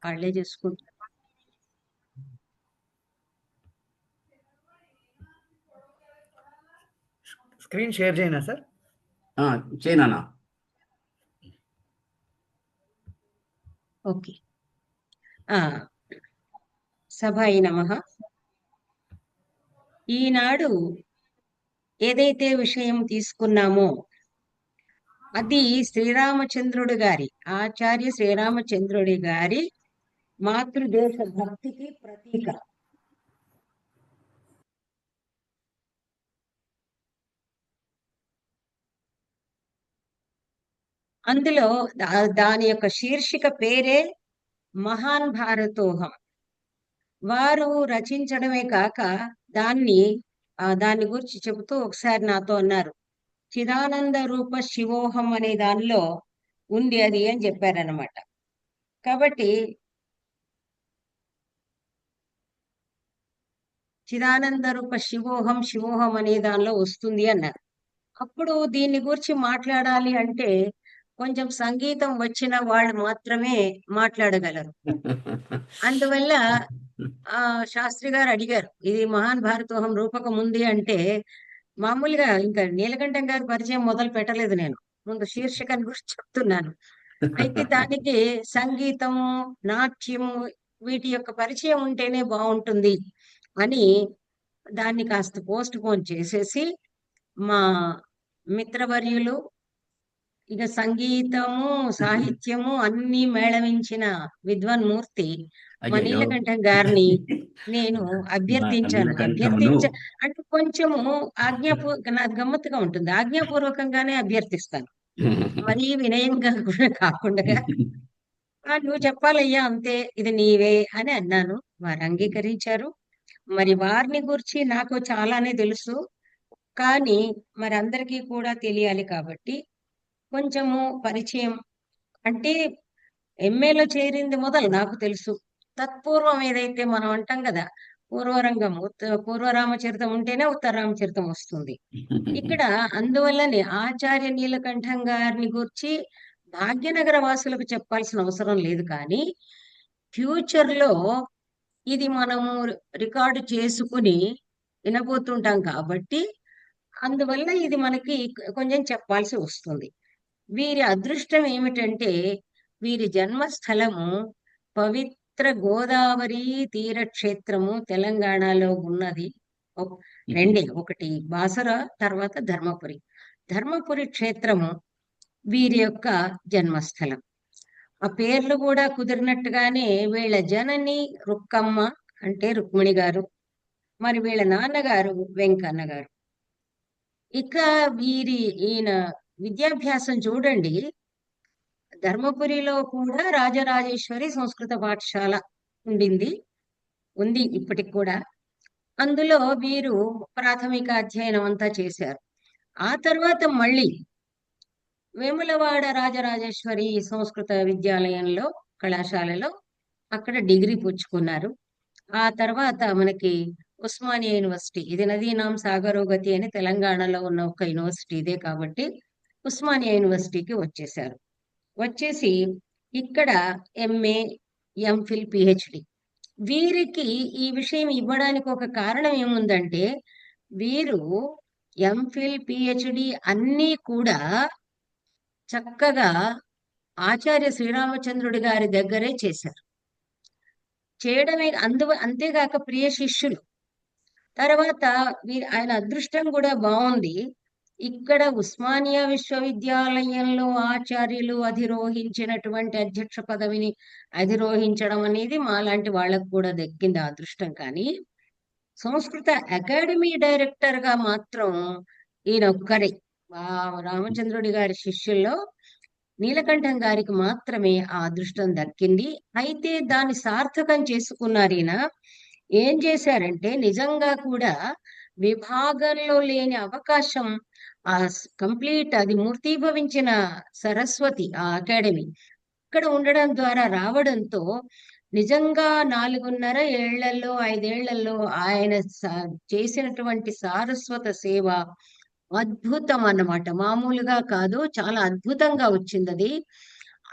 వాళ్ళే చేసుకుంటారు. Screen share చేయనా సార్? చేయనా? ఓకే. సభాయ నమః. ఈనాడు ఏదైతే విషయం తీసుకున్నామో అది శ్రీరామచంద్రుడి గారి, ఆచార్య శ్రీరామచంద్రుడి గారి మాతృదేశ భక్తికి ప్రతీక. అందులో దాని యొక్క శీర్షిక పేరే మహాన్ భారతోహం. వారు రచించడమే కాక దాన్ని గురించి చెబుతూ ఒకసారి నాతో అన్నారు, చిదానంద రూప శివోహం అనే దానిలో ఉంది అది అని చెప్పారనమాట. కాబట్టి చిదానంద రూప శివోహం అనే దానిలో వస్తుంది అన్నారు. అప్పుడు దీన్ని గురించి మాట్లాడాలి అంటే కొంచెం సంగీతం వచ్చిన వాళ్ళు మాత్రమే మాట్లాడగలరు. అందువల్ల శాస్త్రి గారు అడిగారు, ఇది మహాన్ భారతోహం రూపకం ఉంది అంటే మామూలుగా ఇంకా నీలకంఠం గారి పరిచయం మొదలు పెట్టలేదు నేను, ముందు శీర్షికను గురించి చెప్తున్నాను. అయితే దానికి సంగీతము, నాట్యము వీటి యొక్క పరిచయం ఉంటేనే బాగుంటుంది అని దాన్ని కాస్త పోస్ట్ పోన్ చేసేసి మా మిత్రవర్యులు, ఇక సంగీతము సాహిత్యము అన్ని మేళవించిన విద్వాన్మూర్తి మా నీలకంఠం గారిని నేను అభ్యర్థించాను. అంటే కొంచెము నాకు గమ్మత్తుగా ఉంటుంది, ఆజ్ఞాపూర్వకంగానే అభ్యర్థిస్తాను, మరీ వినయంగా కూడా కాకుండా నువ్వు చెప్పాలయ్యా అంతే, ఇది నీవే అని అన్నాను. వారు అంగీకరించారు. మరి వారిని గురించి నాకు చాలానే తెలుసు, కానీ మరి అందరికీ కూడా తెలియాలి కాబట్టి కొంచెము పరిచయం. అంటే ఎంఏలో చేరింది మొదలు నాకు తెలుసు, తత్పూర్వం ఏదైతే మనం అంటాం కదా, పూర్వరంగం పూర్వరామచరితం ఉంటేనే ఉత్తర రామచరితం వస్తుంది. ఇక్కడ అందువల్లనే ఆచార్య నీలకంఠం గారిని గురించి భాగ్యనగర వాసులకు చెప్పాల్సిన అవసరం లేదు, కానీ ఫ్యూచర్ లో ఇది మనము రికార్డు చేసుకుని వినబోతుంటాం కాబట్టి అందువల్ల ఇది మనకి కొంచెం చెప్పాల్సి వస్తుంది. వీరి అదృష్టం ఏమిటంటే వీరి జన్మస్థలము పవిత్ర గోదావరి తీరక్షేత్రము తెలంగాణలో ఉన్నది. రెండే, ఒకటి బాసర, తర్వాత ధర్మపురి క్షేత్రము వీరి యొక్క జన్మస్థలం. ఆ పేర్లు కూడా కుదిరినట్టుగానే వీళ్ళ జనని రుక్కమ్మ అంటే రుక్మిణి గారు, మరి వీళ్ళ నాన్నగారు వెంకన్న గారు. ఇక ఈయన విద్యాభ్యాసం చూడండి, ధర్మపురిలో కూడా రాజరాజేశ్వరి సంస్కృత పాఠశాల ఉంది ఇప్పటికి కూడా. అందులో వీరు ప్రాథమిక అధ్యయనం అంతా చేశారు. ఆ తర్వాత మళ్ళీ వేములవాడ రాజరాజేశ్వరి సంస్కృత విద్యాలయంలో, కళాశాలలో అక్కడ డిగ్రీ పుచ్చుకున్నారు. ఆ తర్వాత మనకి ఉస్మానియా యూనివర్సిటీ, ఇది నదీనాం సాగరోగతి అని తెలంగాణలో ఉన్న ఒక యూనివర్సిటీ ఇదే కాబట్టి ఉస్మానియా యూనివర్సిటీకి వచ్చేసారు. వచ్చేసి ఇక్కడ ఎంఏ, ఎంఫిల్, పిహెచ్డి. వీరికి ఈ విషయం ఇవ్వడానికి ఒక కారణం ఏముందంటే వీరు ఎంఫిల్, పిహెచ్డి అన్నీ కూడా చక్కగా ఆచార్య శ్రీరామచంద్రుడి గారి దగ్గరే చేశారు. చేయడమే అంతేగాక ప్రియ శిష్యులు. తర్వాత ఆయన అదృష్టం కూడా బాగుంది. ఇక్కడ ఉస్మానియా విశ్వవిద్యాలయంలో ఆచార్యులు అధిరోహించినటువంటి అధ్యక్ష పదవిని అధిరోహించడం అనేది మాలాంటి వాళ్ళకు కూడా దక్కింది అదృష్టం. కానీ సంస్కృత అకాడమీ డైరెక్టర్ గా మాత్రం ఈయన ఒక్కరే, రామచంద్రుడి గారి శిష్యుల్లో నీలకంఠం గారికి మాత్రమే ఆ అదృష్టం దక్కింది. అయితే దాన్ని సార్థకం చేసుకున్నారు. ఈయన ఏం చేశారంటే నిజంగా కూడా విభాగంలో లేని అవకాశం కంప్లీట్ అది మూర్తీభవించిన సరస్వతి ఆ అకాడమీ ఇక్కడ ఉండడం ద్వారా రావడంతో నిజంగా 4.5 ఏళ్లలో 5 ఏళ్లలో ఆయన చేసినటువంటి సారస్వత సేవ అద్భుతం అన్నమాట, మామూలుగా కాదు, చాలా అద్భుతంగా వచ్చింది అది.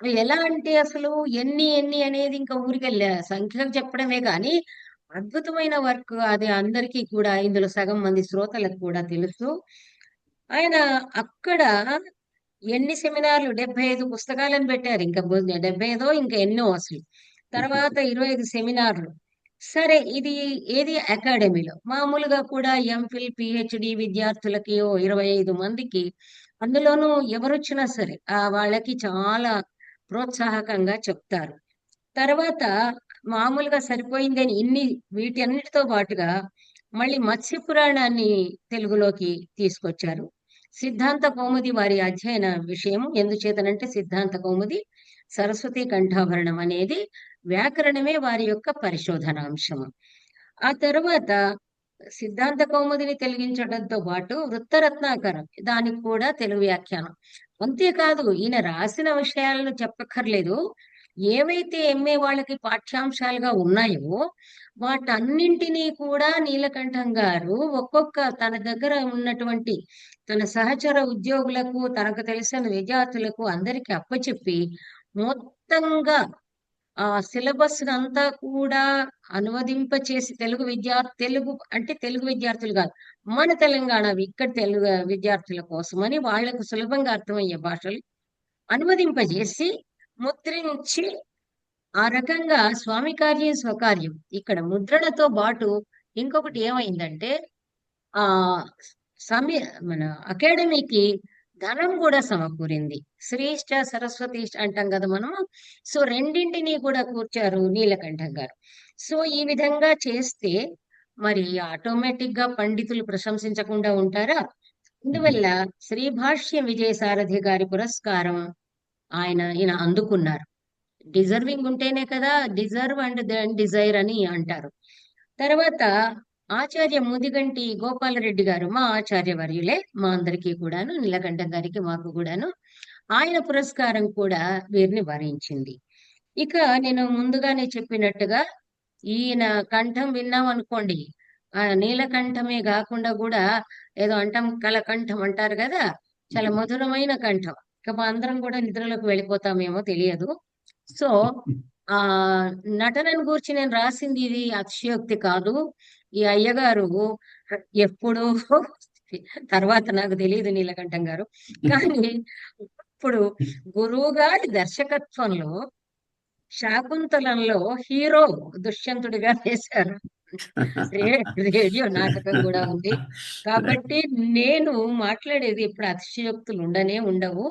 అవి ఎలా అంటే అసలు ఎన్ని ఎన్ని అనేది ఇంకా ఊరికే సంఖ్యకు చెప్పడమే కానీ అద్భుతమైన వర్క్ అది అందరికీ కూడా ఇందులో సగం మంది శ్రోతలకు కూడా తెలుసు. ఆయన అక్కడ ఎన్ని సెమినార్లు 75 పుస్తకాలను పెట్టారు. ఇంకా 75 ఇంకా ఎన్నో అసలు. తర్వాత 25 సెమినార్లు. సరే ఇది ఏది అకాడమీలో. మామూలుగా కూడా ఎంఫిల్, పీహెచ్‌డీ విద్యార్థులకి ఓ 25 మందికి అందులోనూ ఎవరొచ్చినా సరే వాళ్ళకి చాలా ప్రోత్సాహకంగా చెప్తారు. తర్వాత మామూలుగా సరిపోయిందని వీటన్నిటితో పాటుగా మళ్ళీ మత్స్య పురాణాన్ని తెలుగులోకి తీసుకొచ్చారు. సిద్ధాంత కౌముది వారి అధ్యయన విషయం. ఎందుచేతనంటే సిద్ధాంత కౌముది సరస్వతి కంఠాభరణం అనేది వ్యాకరణమే వారి యొక్క పరిశోధనాంశము. ఆ తర్వాత సిద్ధాంత కౌముదిని తెలిగించడంతో పాటు వృత్తరత్నాకరం దానికి కూడా తెలుగు వ్యాఖ్యానం. అంతేకాదు ఈయన రాసిన విషయాలను చెప్పక్కర్లేదు. ఏవైతే ఎంఏ వాళ్ళకి పాఠ్యాంశాలుగా ఉన్నాయో వాటన్నింటినీ కూడా నీలకంఠం గారు ఒక్కొక్క తన దగ్గర ఉన్నటువంటి తన సహచర ఉద్యోగులకు, తనకు తెలిసిన విద్యార్థులకు అందరికి అప్పచెప్పి మొత్తంగా ఆ సిలబస్ అంతా కూడా అనువదింపచేసి తెలుగు అంటే తెలుగు విద్యార్థులు కాదు, మన తెలంగాణ ఇక్కడ తెలుగు విద్యార్థుల కోసమని వాళ్లకు సులభంగా అర్థమయ్యే భాషలు అనువదింపజేసి ముద్రించి ఆ రకంగా స్వామి కార్యం స్వకార్యం ఇక్కడ ముద్రణతో పాటు ఇంకొకటి ఏమైందంటే ఆ సమయ మన అకాడమీకి ధనం కూడా సమకూరింది. శ్రీష్ట సరస్వతి అంటాం కదా మనము. సో రెండింటినీ కూడా కూర్చారు నీలకంఠం గారు. సో ఈ విధంగా చేస్తే మరి ఆటోమేటిక్ గా పండితులు ప్రశంసించకుండా ఉంటారా? అందువల్ల శ్రీ భాష్య విజయసారథి గారి పురస్కారం ఈయన అందుకున్నారు. డిజర్వింగ్ ఉంటేనే కదా డిజర్వ్ అండ్ దెన్ డిజైర్ అని అంటారు. తర్వాత ఆచార్య ముదిగంటి గోపాలరెడ్డి గారు మా ఆచార్య వర్యులే, మా అందరికీ కూడాను, నీలకంఠం గారికి మాకు కూడాను. ఆయన పురస్కారం కూడా వీరిని వరించింది. ఇక నేను ముందుగానే చెప్పినట్టుగా ఈయన కంఠం విన్నాం అనుకోండి, నీలకంఠమే కాకుండా కూడా ఏదో అంటాం కలకంఠం అంటారు కదా, చాలా మధురమైన కంఠం. ఇక మా అందరం కూడా నిద్రలోకి వెళ్ళిపోతామేమో తెలియదు. సో ఆ నటనను గూర్చి నేను రాసింది ఇది అతిశయోక్తి కాదు. ఈ అయ్యగారు ఎప్పుడు తర్వాత నాకు తెలియదు నీలకంఠం గారు, కానీ ఇప్పుడు గురువు గారి దర్శకత్వంలో శాకుంతలంలో హీరో దుష్యంతుడిగా వేశారు. రేడియో నాటకం కూడా ఉంది. కాబట్టి నేను మాట్లాడేది ఇప్పుడు అతిశయోక్తులు ఉండవు,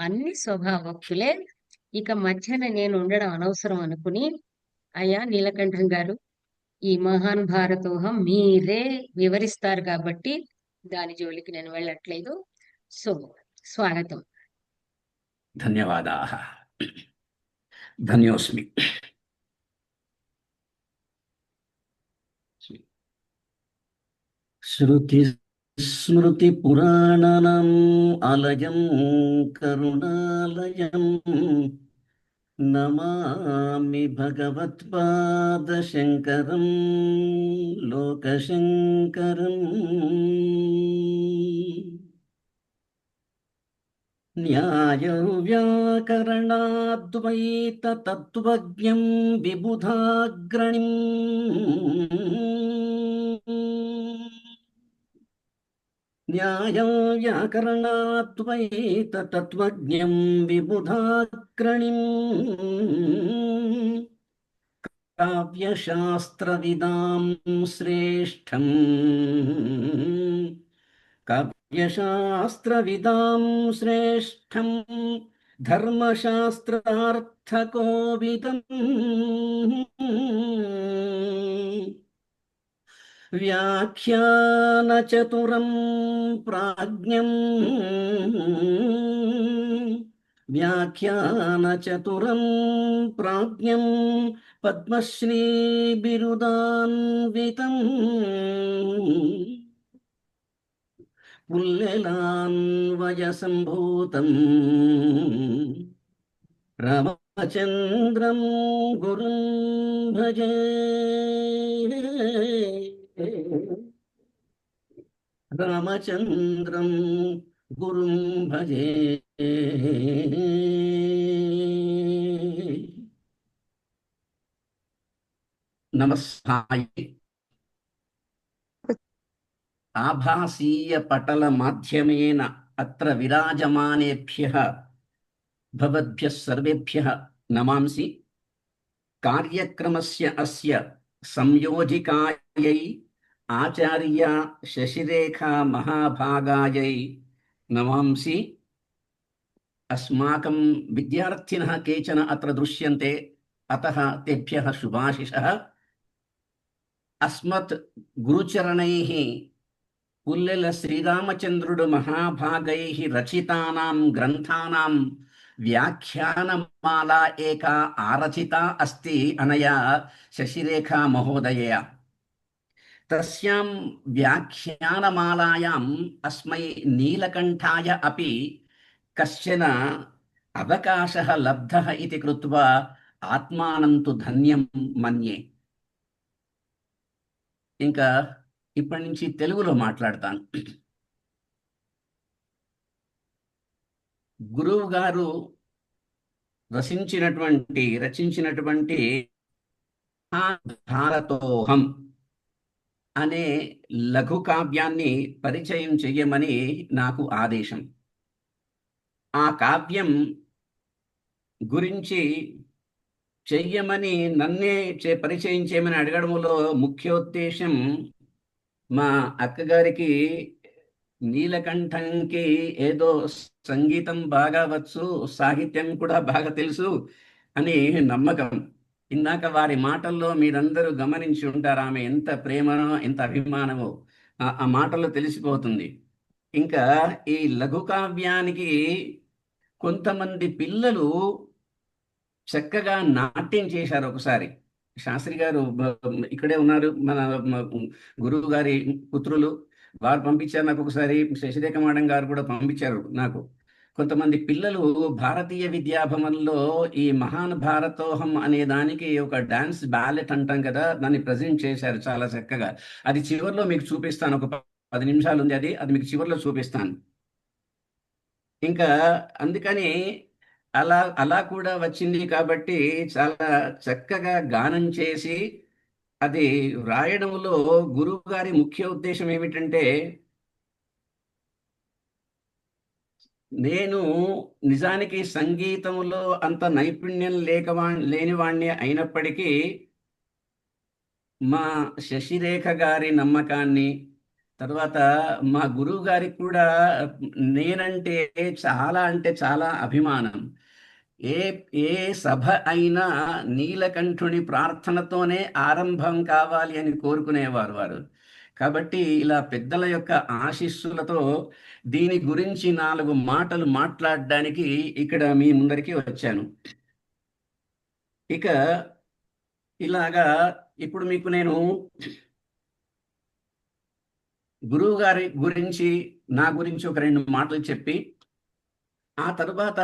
అన్ని స్వభావోక్తులే. ఇక మధ్యన నేను ఉండడం అనవసరం అనుకుని, అయ్యా నీలకంఠం గారు, ఈ మహాన్ భారతోహం మీరే వివరిస్తారు కాబట్టి దాని జోలికి నేను వెళ్ళట్లేదు. సో స్వాగతం. ధన్యవాదాः. ధన్యోస్మి. శృతి స్మృతి పురాణనం ఆలయం కరుణాలయం నమామి భగవత్పాదశంకరం లోకశంకరం. న్యాయ వ్యాకరణాద్వైత తత్వజ్ఞం విబుధాగ్రణిం న్యాయం వ్యాకరణాద్వైత తత్వజ్ఞం విబుధాగ్రణిం కావ్యశాస్త్రవిదాం శ్రేష్టం కావ్యశాస్త్రవిదాం శ్రేష్టం ధర్మశాస్త్రార్థకోవిదం వ్యాఖ్యానచతురం ప్రాజ్ఞం పద్మశ్రీ బిరుదాన్వితం పుల్లెలాన్వయసంభూతం రామచంద్రం గురుం భజే. రామచంద్రం గురుం భజే. నమస్కారం. ఆభాసీయ పటల మాధ్యమేన అత్ర విరాజమానేభ్యః భవద్భ్యః సర్వేభ్యః నమాంసి. కార్యక్రమస్య అస్య సంయోజికాయై ఆచార్య శశిరేఖా మహాభాగాయై నమాంసి. అస్మాకం విద్యార్థినः కేచన అత్ర దృశ్యంతే, అతః తేభ్యः శుభాశిషः. అస్మత్ గురుచరణైః పుల్లెల శ్రీరామచంద్రుడు మహాభాగైః రచితానాం గ్రంథానాం వ్యాఖ్యానమాలా ఏకా ఆరచితా అస్తి అనయా శశిరేఖా మహోదయయా. తస్యాం వ్యాఖ్యానమాలాయాం అస్మై నీలకంఠాయ అపి కశ్చన అవకాశः లబ్ధः ఇతి కృత్వా ఆత్మానం తు ధన్యం మన్యే. ఇంకా ఇప్పటి నుంచి తెలుగులో మాట్లాడతాను. గురువు గారు రచించినటువంటి భారతోహం అనే లఘు కావ్యాన్ని పరిచయం చెయ్యమని నాకు ఆదేశం. ఆ కావ్యం గురించి చెయ్యమని నన్నే పరిచయం చేయమని అడగడంలో ముఖ్యోద్దేశం, మా అక్కగారికి నీలకంఠంకి ఏదో సంగీతం బాగా వచ్చు, సాహిత్యం కూడా బాగా తెలుసు అని నమ్మకం. ఇందాక వారి మాటల్లో మీరందరూ గమనించి ఉంటారు, ఆమె ఎంత ప్రేమనో ఎంత అభిమానమో ఆ మాటల్లో తెలిసిపోతుంది. ఇంకా ఈ లఘు కావ్యానికి కొంతమంది పిల్లలు చక్కగా నాట్యం చేశారు. ఒకసారి శాస్త్రి గారు ఇక్కడే ఉన్నారు, మన గురువు గారి పుత్రులు, వారు పంపించారు నాకు. ఒకసారి శశిరేఖ మేడం గారు కూడా పంపించారు నాకు. కొంతమంది పిల్లలు భారతీయ విద్యాభవన్లో ఈ మహాన్ భారతోహం అనే దానికి ఒక డాన్స్ బ్యాలెట్ అంటాం కదా, దాన్ని ప్రజెంట్ చేశారు చాలా చక్కగా. అది చివరిలో మీకు చూపిస్తాను, ఒక 10 నిమిషాలు ఉంది అది మీకు చివరిలో చూపిస్తాను. ఇంకా అందుకని అలా కూడా వచ్చింది కాబట్టి చాలా చక్కగా గానం చేసి అది రాయడంలో గురువు గారి ముఖ్య ఉద్దేశం ఏమిటంటే, నేను నిజానికి సంగీతంలో అంత నైపుణ్యం లేనివాణ్ణి అయినప్పటికీ మా శశిరేఖ గారి నమ్మకాన్ని, తర్వాత మా గురువు గారికి కూడా నేనంటే చాలా అభిమానం. ఏ సభ అయినా నీలకంఠుని ప్రార్థనతోనే ఆరంభం కావాలి అని కోరుకునేవారు వారు. కాబట్టి ఇలా పెద్దల యొక్క ఆశీస్సులతో దీని గురించి 4 మాటలు మాట్లాడడానికి ఇక్కడ మీ ముందరికి వచ్చాను. ఇక ఇలాగా ఇప్పుడు మీకు నేను గురువు గారి గురించి, నా గురించి ఒక 2 మాటలు చెప్పి, ఆ తర్వాత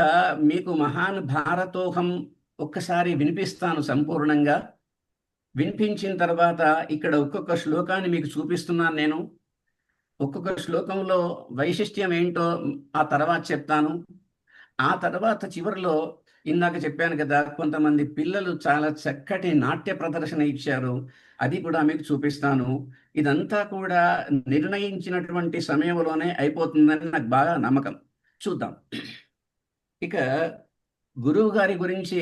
మీకు మహాన్ భారతోహం ఒక్కసారి వినిపిస్తాను సంపూర్ణంగా. వినిపించిన తర్వాత ఇక్కడ ఒక్కొక్క శ్లోకాన్ని మీకు చూపిస్తున్నాను నేను. ఒక్కొక్క శ్లోకంలో వైశిష్ట్యం ఏంటో ఆ తర్వాత చెప్తాను. ఆ తర్వాత చివరిలో ఇందాక చెప్పాను కదా, కొంతమంది పిల్లలు చాలా చక్కటి నాట్య ప్రదర్శన ఇచ్చారు, అది కూడా మీకు చూపిస్తాను. ఇదంతా కూడా నిర్ణయించినటువంటి సమయంలోనే అయిపోతుందని నాకు బాగా నమ్మకం. చూద్దాం. ఇక గురువు గారి గురించి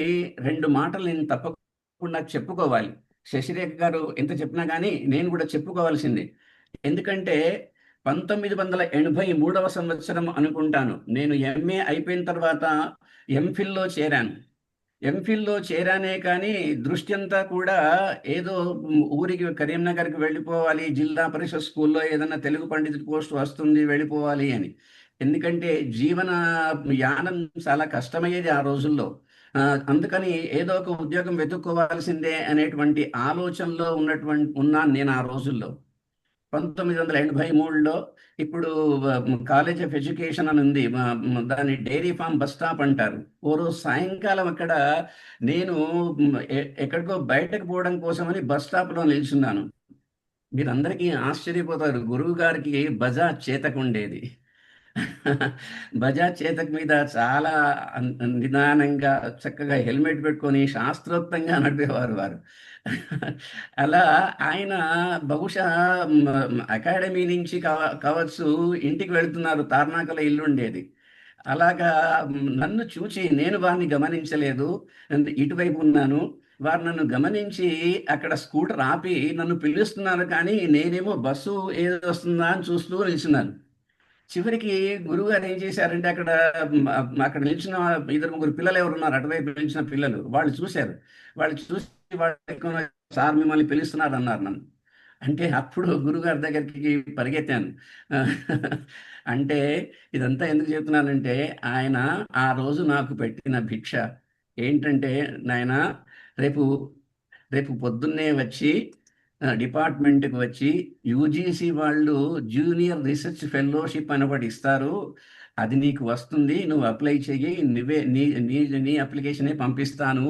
2 మాటలు నేను తప్పకుండా చెప్పుకోవాలి. శశిరేఖ గారు ఎంత చెప్పినా కానీ నేను కూడా చెప్పుకోవాల్సింది. ఎందుకంటే 1983వ సంవత్సరం అనుకుంటాను, నేను ఎంఏ అయిపోయిన తర్వాత ఎంఫిల్లో చేరాను. ఎంఫిల్లో చేరానే కానీ దృష్టి అంతా కూడా ఏదో ఊరికి కరీంనగర్కి వెళ్ళిపోవాలి, జిల్లా పరిషత్ స్కూల్లో ఏదైనా తెలుగు పండితుడి పోస్ట్ వస్తుంది వెళ్ళిపోవాలి అని. ఎందుకంటే జీవన యానం చాలా కష్టమయ్యేది ఆ రోజుల్లో. అందుకని ఏదో ఒక ఉద్యోగం వెతుక్కోవాల్సిందే అనేటువంటి ఆలోచనలో ఉన్నాను నేను ఆ రోజుల్లో. 1983లో ఇప్పుడు కాలేజ్ ఆఫ్ ఎడ్యుకేషన్ అని ఉంది, దాన్ని డైరీ ఫార్మ్ బస్ స్టాప్ అంటారు. ఓ రోజు సాయంకాలం అక్కడ నేను ఎక్కడికో బయటకు పోవడం కోసమని బస్ స్టాప్లో నిల్చున్నాను. మీరందరికీ ఆశ్చర్యపోతారు, గురువు గారికి బజాజ్ చేతకుండేది. బజాజ్ చేతక్ మీద చాలా నిదానంగా చక్కగా హెల్మెట్ పెట్టుకొని శాస్త్రోక్తంగా నడిపేవారు వారు. అలా ఆయన బహుశా అకాడమీ నుంచి కావచ్చు, ఇంటికి వెళ్తున్నారు, తార్నాకలో ఇల్లు ఉండేది. అలాగా నన్ను చూచి నేను వారిని గమనించలేదు, ఇటువైపు ఉన్నాను. వారు నన్ను గమనించి అక్కడ స్కూటర్ ఆపి నన్ను పిలుస్తున్నారు, కానీ నేనేమో బస్సు ఏదో వస్తుందా అని చూస్తూ నిల్చున్నాను. చివరికి గురువుగారు ఏం చేశారంటే, అక్కడ నిలిచిన ఇద్దరు ముగ్గురు పిల్లలు ఎవరున్నారు, అటువైపు నిలిచిన పిల్లలు, వాళ్ళు చూశారు. వాళ్ళు చూసి వాళ్ళు, సార్ మిమ్మల్ని పిలుస్తున్నారు అన్నారు నన్ను. అంటే అప్పుడు గురుగారి దగ్గరికి పరిగెత్తాను. అంటే ఇదంతా ఎందుకు చెప్తున్నానంటే, ఆయన ఆ రోజు నాకు పెట్టిన భిక్ష ఏంటంటే, నాయనా, రేపు రేపు పొద్దున్నే వచ్చి డిపార్ట్మెంట్కి వచ్చి యూజీసీ వాళ్ళు జూనియర్ రీసెర్చ్ ఫెలోషిప్ అని ఒకటి ఇస్తారు, అది నీకు వస్తుంది, నువ్వు అప్లై చెయ్యి, నువ్వే నీ నీ నీ అప్లికేషనే పంపిస్తాను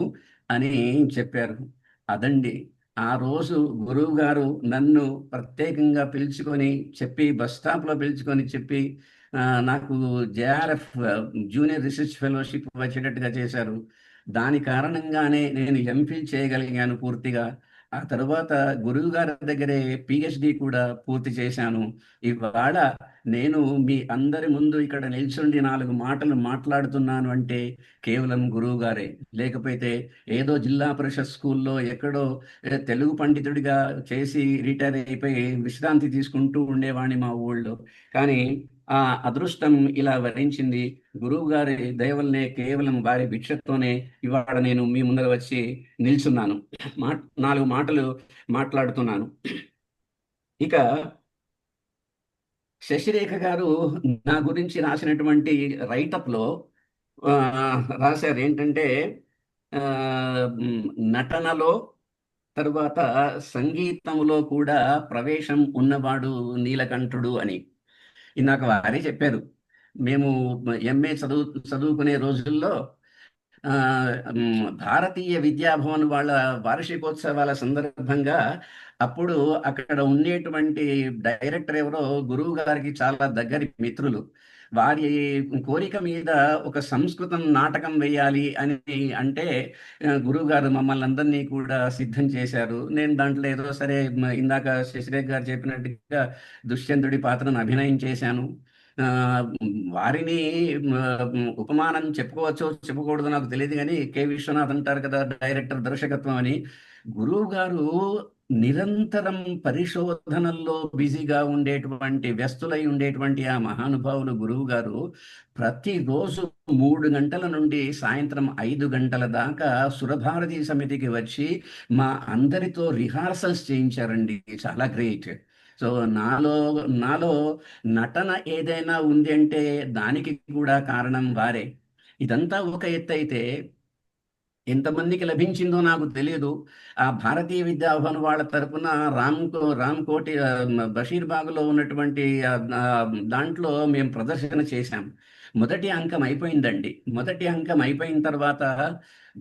అని చెప్పారు. అదండి, ఆ రోజు గురువు గారు నన్ను ప్రత్యేకంగా పిలుచుకొని చెప్పి, బస్ స్టాప్లో పిలుచుకొని చెప్పి నాకు జేఆర్ఎఫ్ జూనియర్ రీసెర్చ్ ఫెలోషిప్ వచ్చేటట్టుగా చేశారు. దాని కారణంగానే నేను ఎంఫిల్ చేయగలిగాను పూర్తిగా. ఆ తరువాత గురువు గారి దగ్గరే పిహెచ్డి కూడా పూర్తి చేశాను. ఇవాళ నేను మీ అందరి ముందు ఇక్కడ నిల్చుండి 4 మాటలు మాట్లాడుతున్నాను అంటే కేవలం గురువు గారే. లేకపోతే ఏదో జిల్లా పరిషత్ స్కూల్లో ఎక్కడో తెలుగు పండితుడిగా చేసి రిటైర్ అయిపోయి విశ్రాంతి తీసుకుంటూ ఉండేవాడిని మా ఊళ్ళో. కానీ ఆ అదృష్టం ఇలా వరించింది. గురువు గారి దయ వల్లనే, కేవలం వారి భిక్షతోనే ఇవాళ నేను మీ ముందర వచ్చి నిల్చున్నాను, 4 మాటలు మాట్లాడుతున్నాను. ఇక శశిరేఖ గారు నా గురించి రాసినటువంటి రైటప్లో రాశారు ఏంటంటే, ఆ, నటనలో, తరువాత సంగీతంలో కూడా ప్రవేశం ఉన్నవాడు నీలకంఠుడు అని. ఇందాక వారే చెప్పారు, మేము ఎంఏ చదువుకునే రోజుల్లో భారతీయ విద్యాభవన్ వాళ్ళ వార్షికోత్సవాల సందర్భంగా అప్పుడు అక్కడ ఉండేటువంటి డైరెక్టర్ ఎవరో గురువు గారికి చాలా దగ్గరి మిత్రులు. వారి కోరిక మీద ఒక సంస్కృతం నాటకం వేయాలి అని అంటే గురువు గారు మమ్మల్ని అందరినీ కూడా సిద్ధం చేశారు. నేను దాంట్లో ఏదో సరే, ఇందాక శశిరేఖ్ గారు చెప్పినట్టుగా దుష్యంతుడి పాత్రను అభినయం చేశాను. వారిని ఉపమానం చెప్పుకోవచ్చో చెప్పకూడదో నాకు తెలియదు, కానీ కె విశ్వనాథ్ అంటారు కదా డైరెక్టర్ దర్శకత్వం అని. గురువు గారు నిరంతరం పరిశోధనల్లో బిజీగా ఉండేటువంటి, వ్యస్తులై ఉండేటువంటి ఆ మహానుభావులు గురువు గారు ప్రతిరోజు 3 గంటల నుండి సాయంత్రం 5 గంటల దాకా సురభారతి సమితికి వచ్చి మా అందరితో రిహార్సల్స్ చేయించారండి. చాలా గ్రేట్. సో నాలో నాలో నటన ఏదైనా ఉంది అంటే దానికి కూడా కారణం వారే. ఇదంతా ఒక ఎత్తు అయితే, ఎంతమందికి లభించిందో నాకు తెలియదు. ఆ భారతీయ విద్యాభవన్ వాళ్ళ తరపున రామ్కోటి బషీర్బాగ్లో ఉన్నటువంటి దాంట్లో మేము ప్రదర్శన చేశాం. మొదటి అంకం అయిపోయిందండి. మొదటి అంకం అయిపోయిన తర్వాత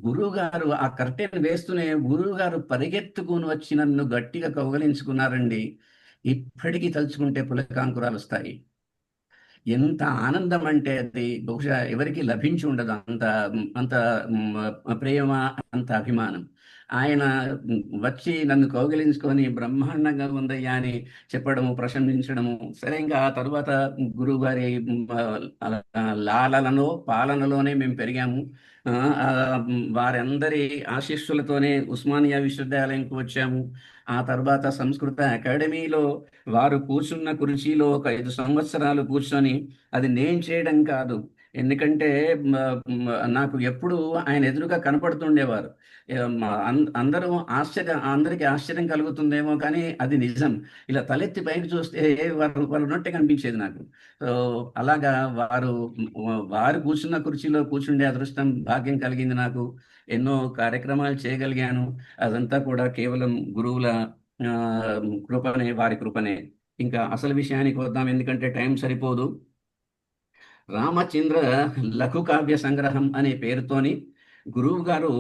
గురువు గారు ఆ కర్టెన్ వేస్తూనే గురువు గారు పరిగెత్తుకుని వచ్చి నన్ను గట్టిగా కౌగలించుకున్నారండి. ఇప్పటికీ తలుచుకుంటే పులకాంకురాలు వస్తాయి. ఎంత ఆనందం అంటే అది బహుశా ఎవరికి లభించి ఉండదు, అంత అంత ప్రేమ, అంత అభిమానం. ఆయన వచ్చి నన్ను కౌగిలించుకొని బ్రహ్మాండంగా ఉందయ్యా అని చెప్పడము, ప్రశంసించడము. సరే, ఇంకా ఆ తరువాత గురువు గారి లాలనలో పాలనలోనే మేము పెరిగాము. వారందరి ఆశీస్సులతోనే ఉస్మానియా విశ్వవిద్యాలయంకు వచ్చాము. ఆ తర్వాత సంస్కృత అకాడమీలో వారు కూర్చున్న కుర్చీలో ఒక 5 సంవత్సరాలు కూర్చొని, అది నేను చేయడం కాదు, ఎందుకంటే నాకు ఎప్పుడు ఆయన ఎదురుగా కనపడుతుండేవారు. అందరికీ ఆశ్చర్యం కలుగుతుందేమో, కానీ అది నిజం. ఇలా తలెత్తి పైకి చూస్తే వారు ఉన్నట్టే కనిపించేది నాకు. సో అలాగా వారు కూర్చున్న కుర్చీలో కూర్చుండే అదృష్టం, భాగ్యం కలిగింది నాకు. ఎన్నో కార్యక్రమాలు చేయగలిగాను. అదంతా కూడా కేవలం గురువుల కృపనే, వారి కృపనే. ఇంకా అసలు విషయానికి వద్దాం, ఎందుకంటే టైం సరిపోదు. రామచంద్ర లఘు కావ్య సంగ్రహం అనే పేరుతోని గురువు గారు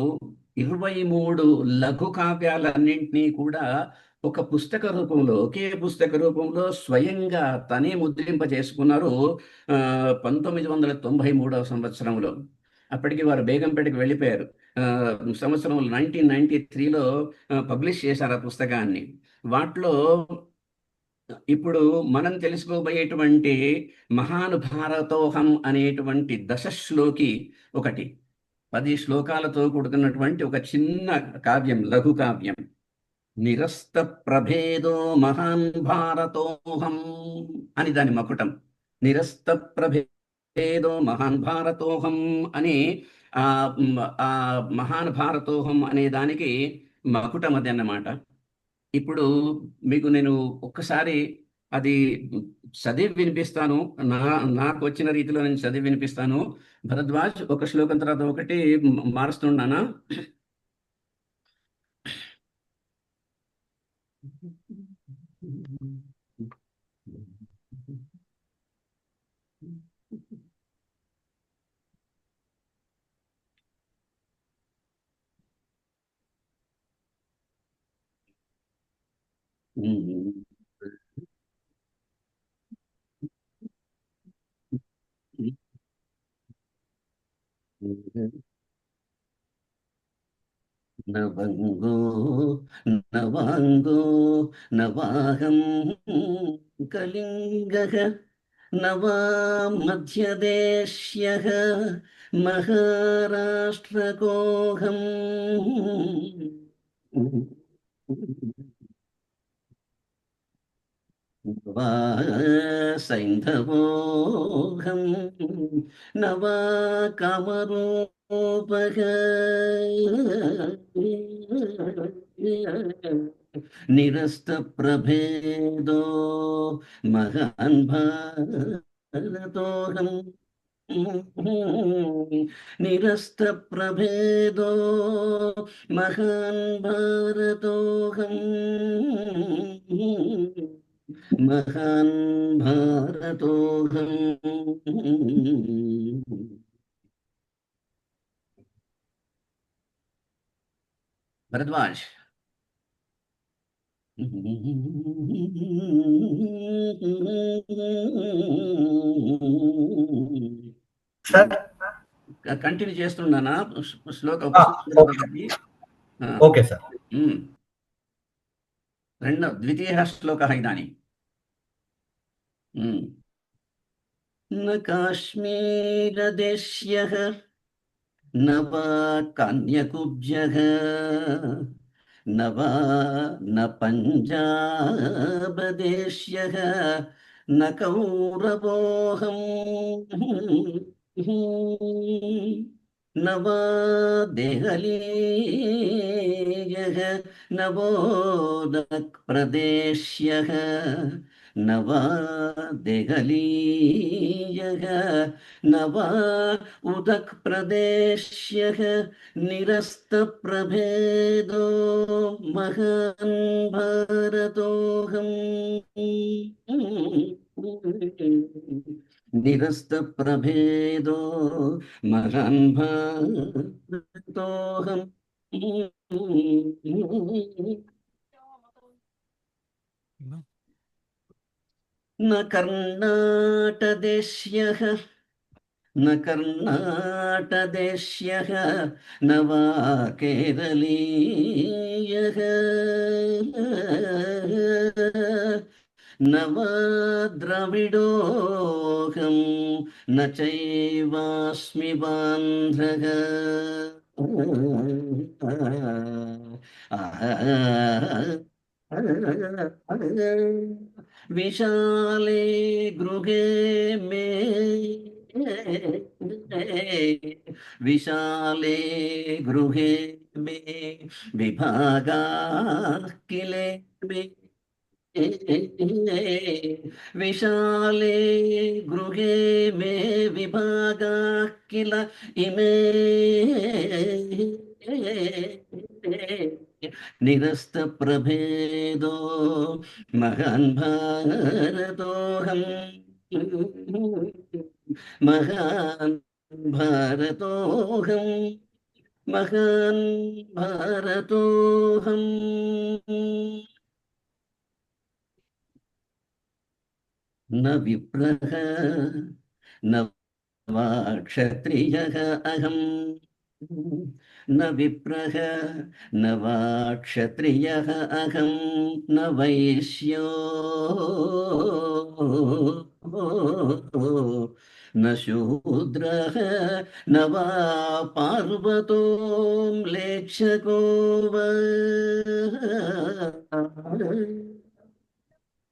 23 లఘు కావ్యాలన్నింటినీ కూడా ఒక పుస్తక రూపంలో, ఒకే పుస్తక రూపంలో స్వయంగా తనే ముద్రింప చేసుకున్నారు 1993 సంవత్సరంలో. అప్పటికి వారు బేగంపేటకి వెళ్ళిపోయారు. సంవత్సరం 1993లో పబ్లిష్ చేశారు ఆ పుస్తకాన్ని. వాటిలో ఇప్పుడు మనం తెలుసుకోబోయేటువంటి మహానుభారతోహం అనేటువంటి దశశ్లోకి ఒకటి, 10 శ్లోకాలతో కూడుకున్నటువంటి ఒక చిన్న కావ్యం, లఘు కావ్యం. నిరస్త ప్రభేదో మహాన్ భారతోహం అని దాని మకుటం. నిరస్త ప్రభేదో మహాన్ భారతోహం అని ఆ ఆ మహాన్ భారతోహం అనే దానికి మకుటం అది అన్నమాట. ఇప్పుడు మీకు నేను ఒక్కసారి అది చదివి వినిపిస్తాను. నా నాకు వచ్చిన రీతిలో నేను చదివి వినిపిస్తాను. భరద్వాజ్, ఒక శ్లోకం తర్వాత ఒకటి మారుస్తున్నానా? నవంగో నవాంగో నవాహం కళింగః నవా మధ్యదేశ్యః మహారాష్ట్రకోహం నవా సైంధవోహం నవా కామరూపః నిరస్త ప్రభేదో మహాన్ భారతోహం నిరస్త ప్రభేదో మహాన్ భారతోహం మహాన్ భారతోహం. భరద్వాజ్. సార్ కంటిన్యూ చేస్తున్నానా శ్లోక ఓకే. ఉపసంహరణకి? Okay sir. ద్వితీయः శ్లోకः इदानीं. न काश्मीरदेश्यः न वा कन्यकुब्जः न वा न पञ्जाबदेश्यः न कौरवोऽहं न वा देहलीयः न वोदक्प्रदेश्यः न वा देहलीयः न वा उदक्प्रदेश्यः निरस्तप्रभेदो महान् भारतोऽहम् निरस्तप्रभेदो महान् भारतोऽहम् न कर्णाटदेश्यः न कर्णाटदेश्यः न वा केरलीयः न वा द्रविडोऽहं न चैवास्मि बान्धः विशाले गृहे मे विशाले गृहे मे विभागाः किले मे विशाले गृहे मे विभागाः किल इमे निरस्तप्रभेदो महान् भारतोऽहम् महान् भारतोऽहम् महान् भारतोऽहम्. न विप्रः न वा क्षत्रियः अहम् न विप्रः न वा क्षत्रियः अहं न वैश्यो न शूद्रः न वा पार्वतो म्लेच्छको वा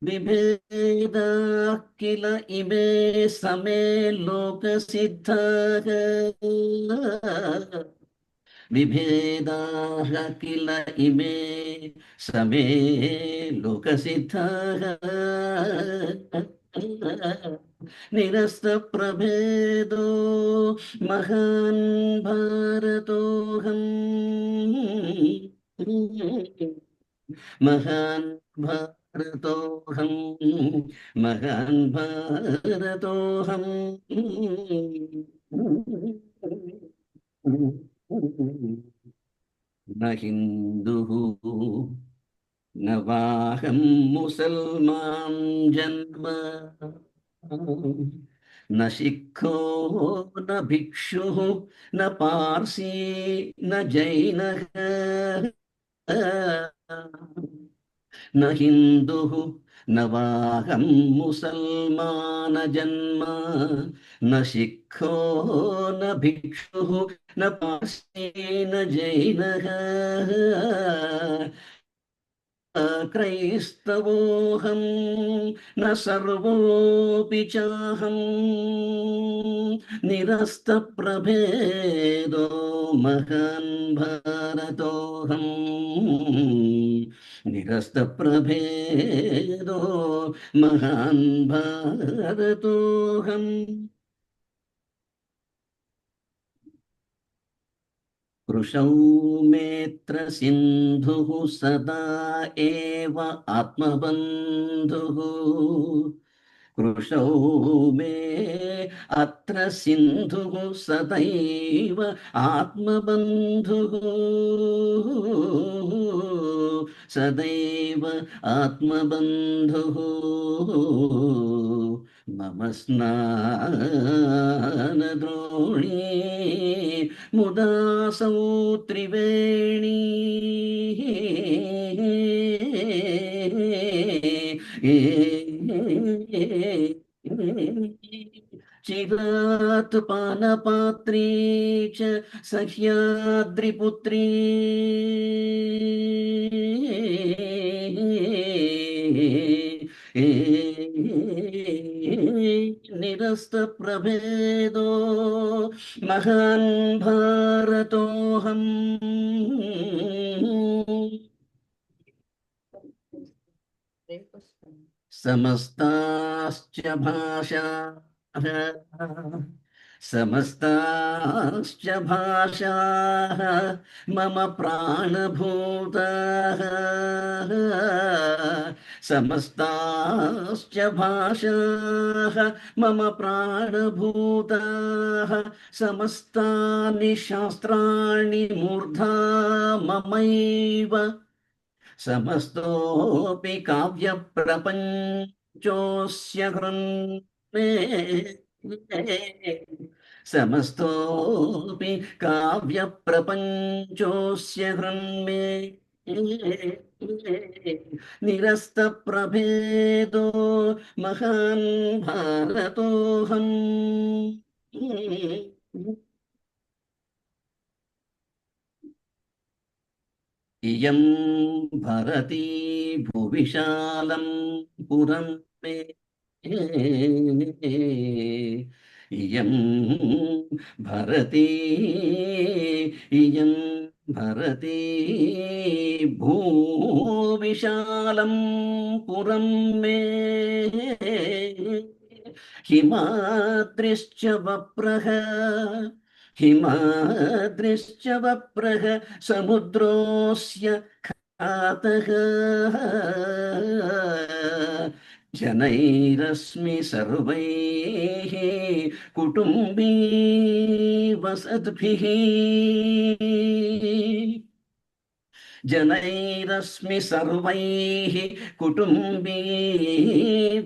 विभेदाः किल इमे समे लोकसिद्धाः विभेदाः किल इमे समे लोकसिद्धाः निरस्तप्रभेदो महान् भारतोऽहम् महान् भारतोऽहम् महान् भारतोऽहम् न हिन्दुः न वाहं मुसल्मान् जन्म न शिखो न भिक्षुः न पार्सी न जैनः न हिन्दुः न वाहं मुसल्मान जन्म न शिखो न भिक्षुः न पार्सी न जैनः क्रैस्तवोऽहं न सर्वोऽपि चाहं निरस्तप्रभेदो महान् भारतोऽहम् निरस्तप्रभेदो महान् भारतोऽहम् कृशौ मेऽत्र सिन्धुः सदा एव आत्मबन्धुः कृशौ मे अत्र सिन्धुः सदैव आत्मबन्धुः सदैव आत्मबन्धुः मम स्नानद्रोणी मुदासौ त्रिवेणी चिरात् पानपात्री च सह्याद्रिपुत्री निरस्तप्रभेदो महान् भारतोऽहम् समस्ताश्च भाषाः समस्ताश्च भाषाः मम प्राणभूताः समस्ताश्च भाषाः मम प्राणभूताः समस्तानि शास्त्राणि मूर्धा ममैव समस्तोऽपि काव्यप्रपञ्चोऽस्य हृन्मे समस्तोऽपि काव्यप्रपञ्चोऽस्य हृन्मे निरस्तप्रभेदो महान् भारतोऽहम् इयं भरती भुविशालं पुरं मे इयं भरती इयं भरती भूविशालं पुरं मे हिमाद्रिश्च वप्रः हिमाद्रिश्च वप्रः समुद्रोऽस्य खातः जनैरस्मि सर्वैः कुटुम्बी वसद्भिः जनैरस्मि सर्वैः कुटुम्बी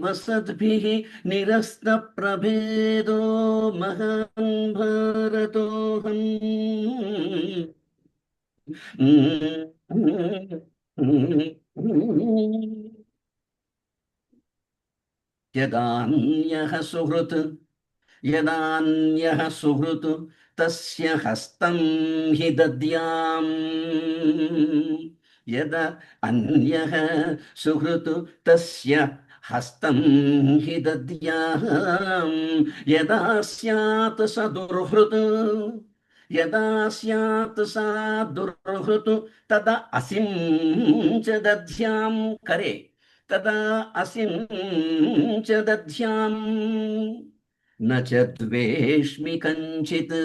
वसद्भिः निरस्तप्रभेदो महान् भारतोऽहम्। यदान्यः सुहृत् यदान्यः सुहृत् तस्य हस्तं हि दद्याम्। यदा अन्यः सुहृत् तस्य हस्तं हि दद्याम्। यदा स्यात् स दुर्हृत् यदा स्यात् सा दुर्हृत् तदा असिं च दध्यां करे तदा असिं च दध्याम्। न च द्वेष्मि कञ्चित्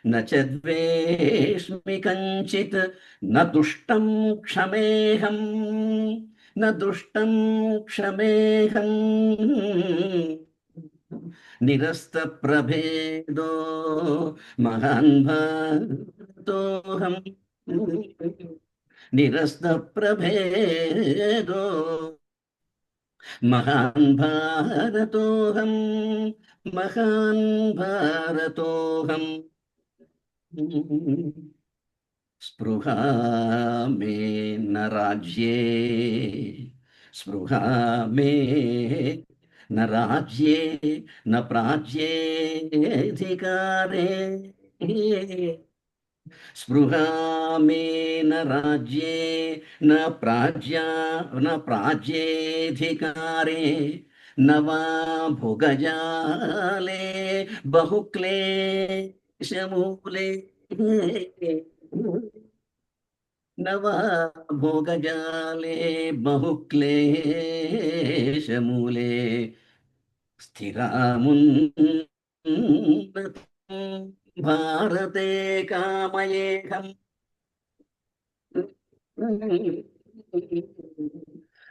न च द्वेष्मि कञ्चित् न दुष्टं क्षमेऽहम् न दुष्टं क्षमेऽहम्। निरस्तप्रभेदो महान् भारतोऽहम्। निरस्तप्रभेदो महान् भारतोऽहम्। महान् भारतोऽहम्। स्पृहा मे न राज्ये स्पृहा मे न राज्ये न प्राज्येऽधिकारे। स्पृहा मे न राज्ये न प्राज्येऽधिकारे न वा भोगजाले बहुक्लेशमूले। न वा भोगजाले बहुक्लेशमूले स्थिरामुन्नतिं भारते कामयेऽहम्।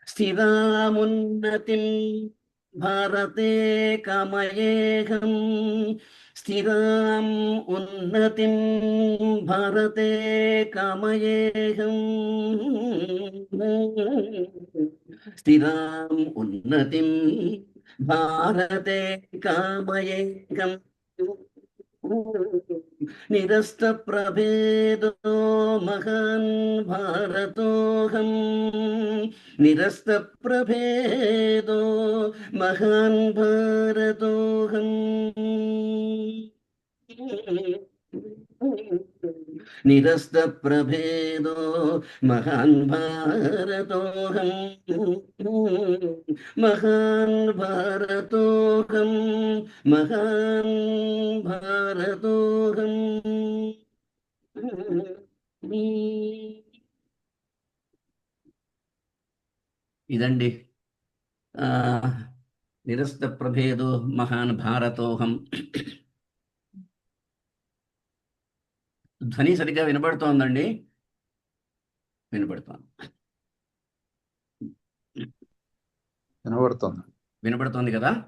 स्थिरामुन्नतिं भारते कामयेऽहम्। स्थिराम् उन्नतिं भारते कामयेऽहम्। स्थिराम् उन्नतिं भारते कामयेऽहम्। निरस्तप्रभेदो महान् भारतोऽहम्। निरस्तप्रभेदो महान् भारतोऽहम्। निरस्तप्रभेदो महान् भारतोऽहम्। महान् भारतोऽहम्। महान् भारतोऽहम्। ఇదండి నిరస్త ప్రభేదో మహాన్ భారతోహం. ధ్వని సరిగ్గా వినబడుతోందండి? వినబడుతోంది. వినబడుతోంది కదా?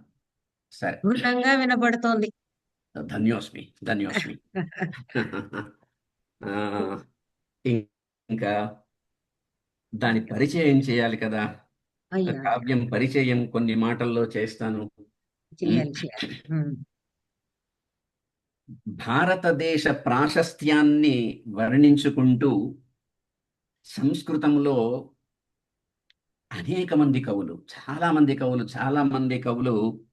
సరే, పూర్ణంగా వినపడుతోంది. ధన్యోస్మి ధన్యోస్మి. ఇంకా దాని పరిచయం చేయాలి కదా. అయ్యా కావ్యం పరిచయం కొన్ని మాటల్లో చేస్తాను. చేయాలి చేయాలి. భారతదేశ ప్రాశస్త్యాన్ని వర్ణించుకుంటూ సంస్కృతంలో అనేక మంది కవులు, చాలా మంది కవులు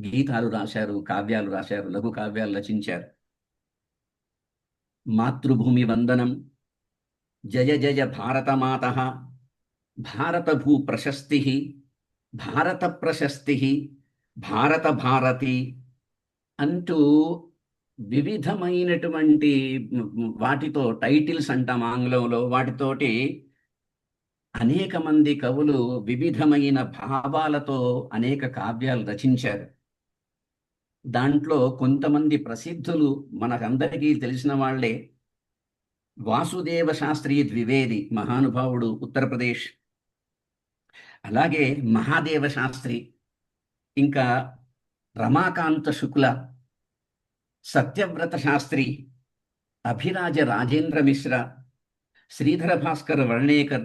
గీతాలు రాశారు, కావ్యాలు రాశారు, లఘు కావ్యాలు రచించారు. మాతృభూమి వందనం, జయ జయ భారతమాతః, భారత భూ ప్రశస్తి, భారత ప్రశస్తి, భారత భారతి అంటూ వివిధమైనటువంటి వాటితో టైటిల్స్ అంటాం ఆంగ్లంలో, వాటితోటి అనేక మంది కవులు వివిధమైన భావాలతో అనేక కావ్యాలు రచించారు. దాంట్లో కొంతమంది ప్రసిద్ధులు మనకందరికీ తెలిసిన వాళ్లే. వాసుదేవ శాస్త్రి ద్వివేది, మహానుభావుడు, ఉత్తరప్రదేశ్. అలాగే మహాదేవ శాస్త్రి, ఇంకా రమాకాంత శుక్ల, సత్యవ్రత శాస్త్రి, అభిరాజ రాజేంద్ర మిశ్ర, శ్రీధర భాస్కర్ వర్ణేకర్,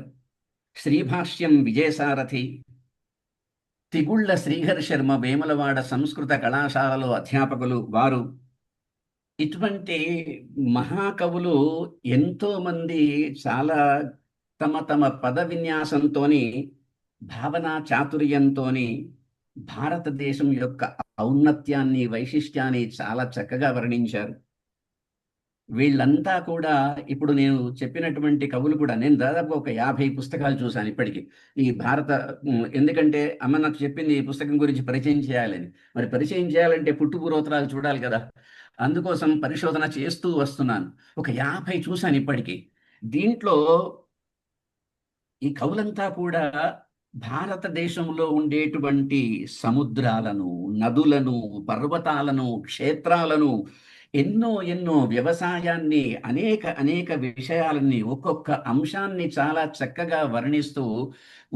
శ్రీభాష్యం విజయసారథి, తిగుళ్ల శ్రీహరి శర్మ వేములవాడ సంస్కృత కళాశాలలో అధ్యాపకులు వారు. ఇటువంటి మహాకవులు ఎంతో మంది చాలా తమ తమ పద విన్యాసంతోని, భావనా చాతుర్యంతోని భారతదేశం యొక్క ఔన్నత్యాన్ని, వైశిష్ట్యాన్ని చాలా చక్కగా వర్ణించారు. వీళ్ళంతా కూడా ఇప్పుడు నేను చెప్పినటువంటి కవులు కూడా, నేను దాదాపు ఒక 50 పుస్తకాలు చూశాను ఇప్పటికీ ఈ భారత. ఎందుకంటే అమ్మ నాకు చెప్పింది ఈ పుస్తకం గురించి పరిచయం చేయాలని. మరి పరిచయం చేయాలంటే పుట్టుపూర్వోత్తరాలు చూడాలి కదా, అందుకోసం పరిశోధన చేస్తూ వస్తున్నాను. ఒక 50 చూశాను ఇప్పటికీ. దీంట్లో ఈ కవులంతా కూడా భారతదేశంలో ఉండేటువంటి సముద్రాలను, నదులను, పర్వతాలను, క్షేత్రాలను, ఎన్నో ఎన్నో వ్యవసాయాన్ని, అనేక అనేక విషయాలని, ఒక్కొక్క అంశాన్ని చాలా చక్కగా వర్ణిస్తూ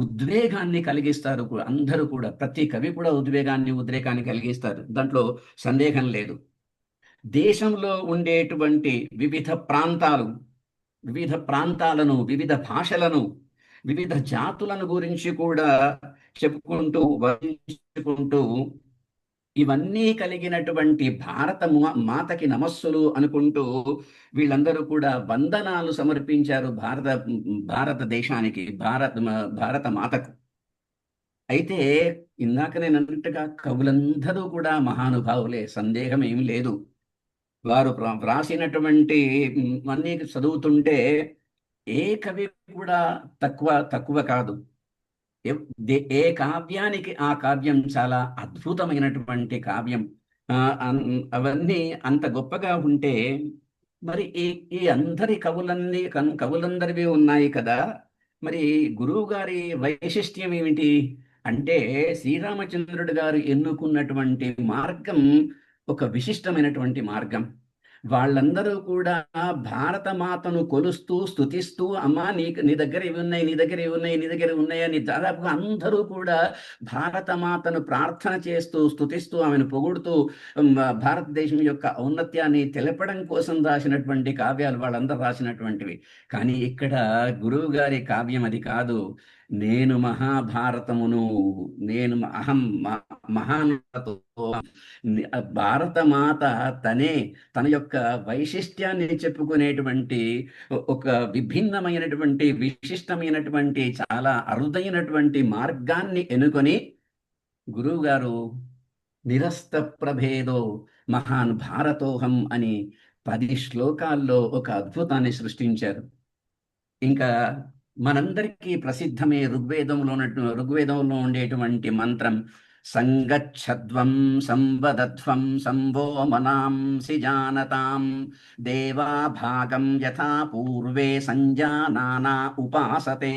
ఉద్వేగాన్ని కలిగిస్తారు. అందరూ కూడా, ప్రతి కవి కూడా ఉద్రేకాన్ని కలిగిస్తారు, దాంట్లో సందేహం లేదు. దేశంలో ఉండేటువంటి వివిధ ప్రాంతాలను, వివిధ భాషలను, వివిధ జాతులను గురించి కూడా చెప్పుకుంటూ, వర్ణించుకుంటూ, ఇవన్నీ కలిగినటువంటి మాతకి నమస్సులు అనుకుంటూ వీళ్ళందరూ కూడా వందనాలు సమర్పించారు భారతదేశానికి, భారత మాతకు. అయితే ఇందాక నేను అన్నట్టుగా కవులందరూ కూడా మహానుభావులే, సందేహం ఏం లేదు. వారు వ్రాసినటువంటి అన్నీ చదువుతుంటే ఏ కవి కూడా తక్కువ కాదు. ఏ కావ్యానికి ఆ కావ్యం చాలా అద్భుతమైనటువంటి కావ్యం. అవన్నీ అంత గొప్పగా ఉంటే మరి ఈ అందరి కవులందరివి ఉన్నాయి కదా, మరి గురువు గారి వైశిష్ట్యం ఏమిటి అంటే, శ్రీరామచంద్రుడు గారు ఎన్నుకున్నటువంటి మార్గం ఒక విశిష్టమైనటువంటి మార్గం. వాళ్ళందరూ కూడా భారత మాతను కొలుస్తూ, స్తుతిస్తూ, అమ్మా నీ దగ్గర ఇవి ఉన్నాయి, నీ దగ్గర ఇవి ఉన్నాయి, నీ దగ్గర ఉన్నాయని దాదాపుగా అందరూ కూడా భారత మాతను ప్రార్థన చేస్తూ, స్తుతిస్తూ, ఆమెను పొగుడుతూ, భారతదేశం యొక్క ఔన్నత్యాన్ని తెలపడం కోసం రాసినటువంటి కావ్యాలు వాళ్ళందరూ రాసినటువంటివి. కానీ ఇక్కడ గురువు గారి కావ్యం అది కాదు. నేను మహాభారతమును, నేను అహం మహానతో, భారత మాత తన యొక్క వైశిష్ట్యాన్ని చెప్పుకునేటువంటి ఒక విభిన్నమైనటువంటి, విశిష్టమైనటువంటి, చాలా అరుదైనటువంటి మార్గాన్ని ఎన్నుకొని గురువు గారు నిరస్త ప్రభేదో మహాన్ భారతోహం అని 10 శ్లోకాల్లో ఒక అద్భుతాన్ని సృష్టించారు. ఇంకా మనందరికీ ప్రసిద్ధమే ఋగ్వేదంలో ఉండేటువంటి మంత్రం, సంగచ్చధ్వం సంవదధ్వం సంవో మనాంసి జానతాం దేవా భాగం యథా పూర్వే సంజానానా ఉపాసతే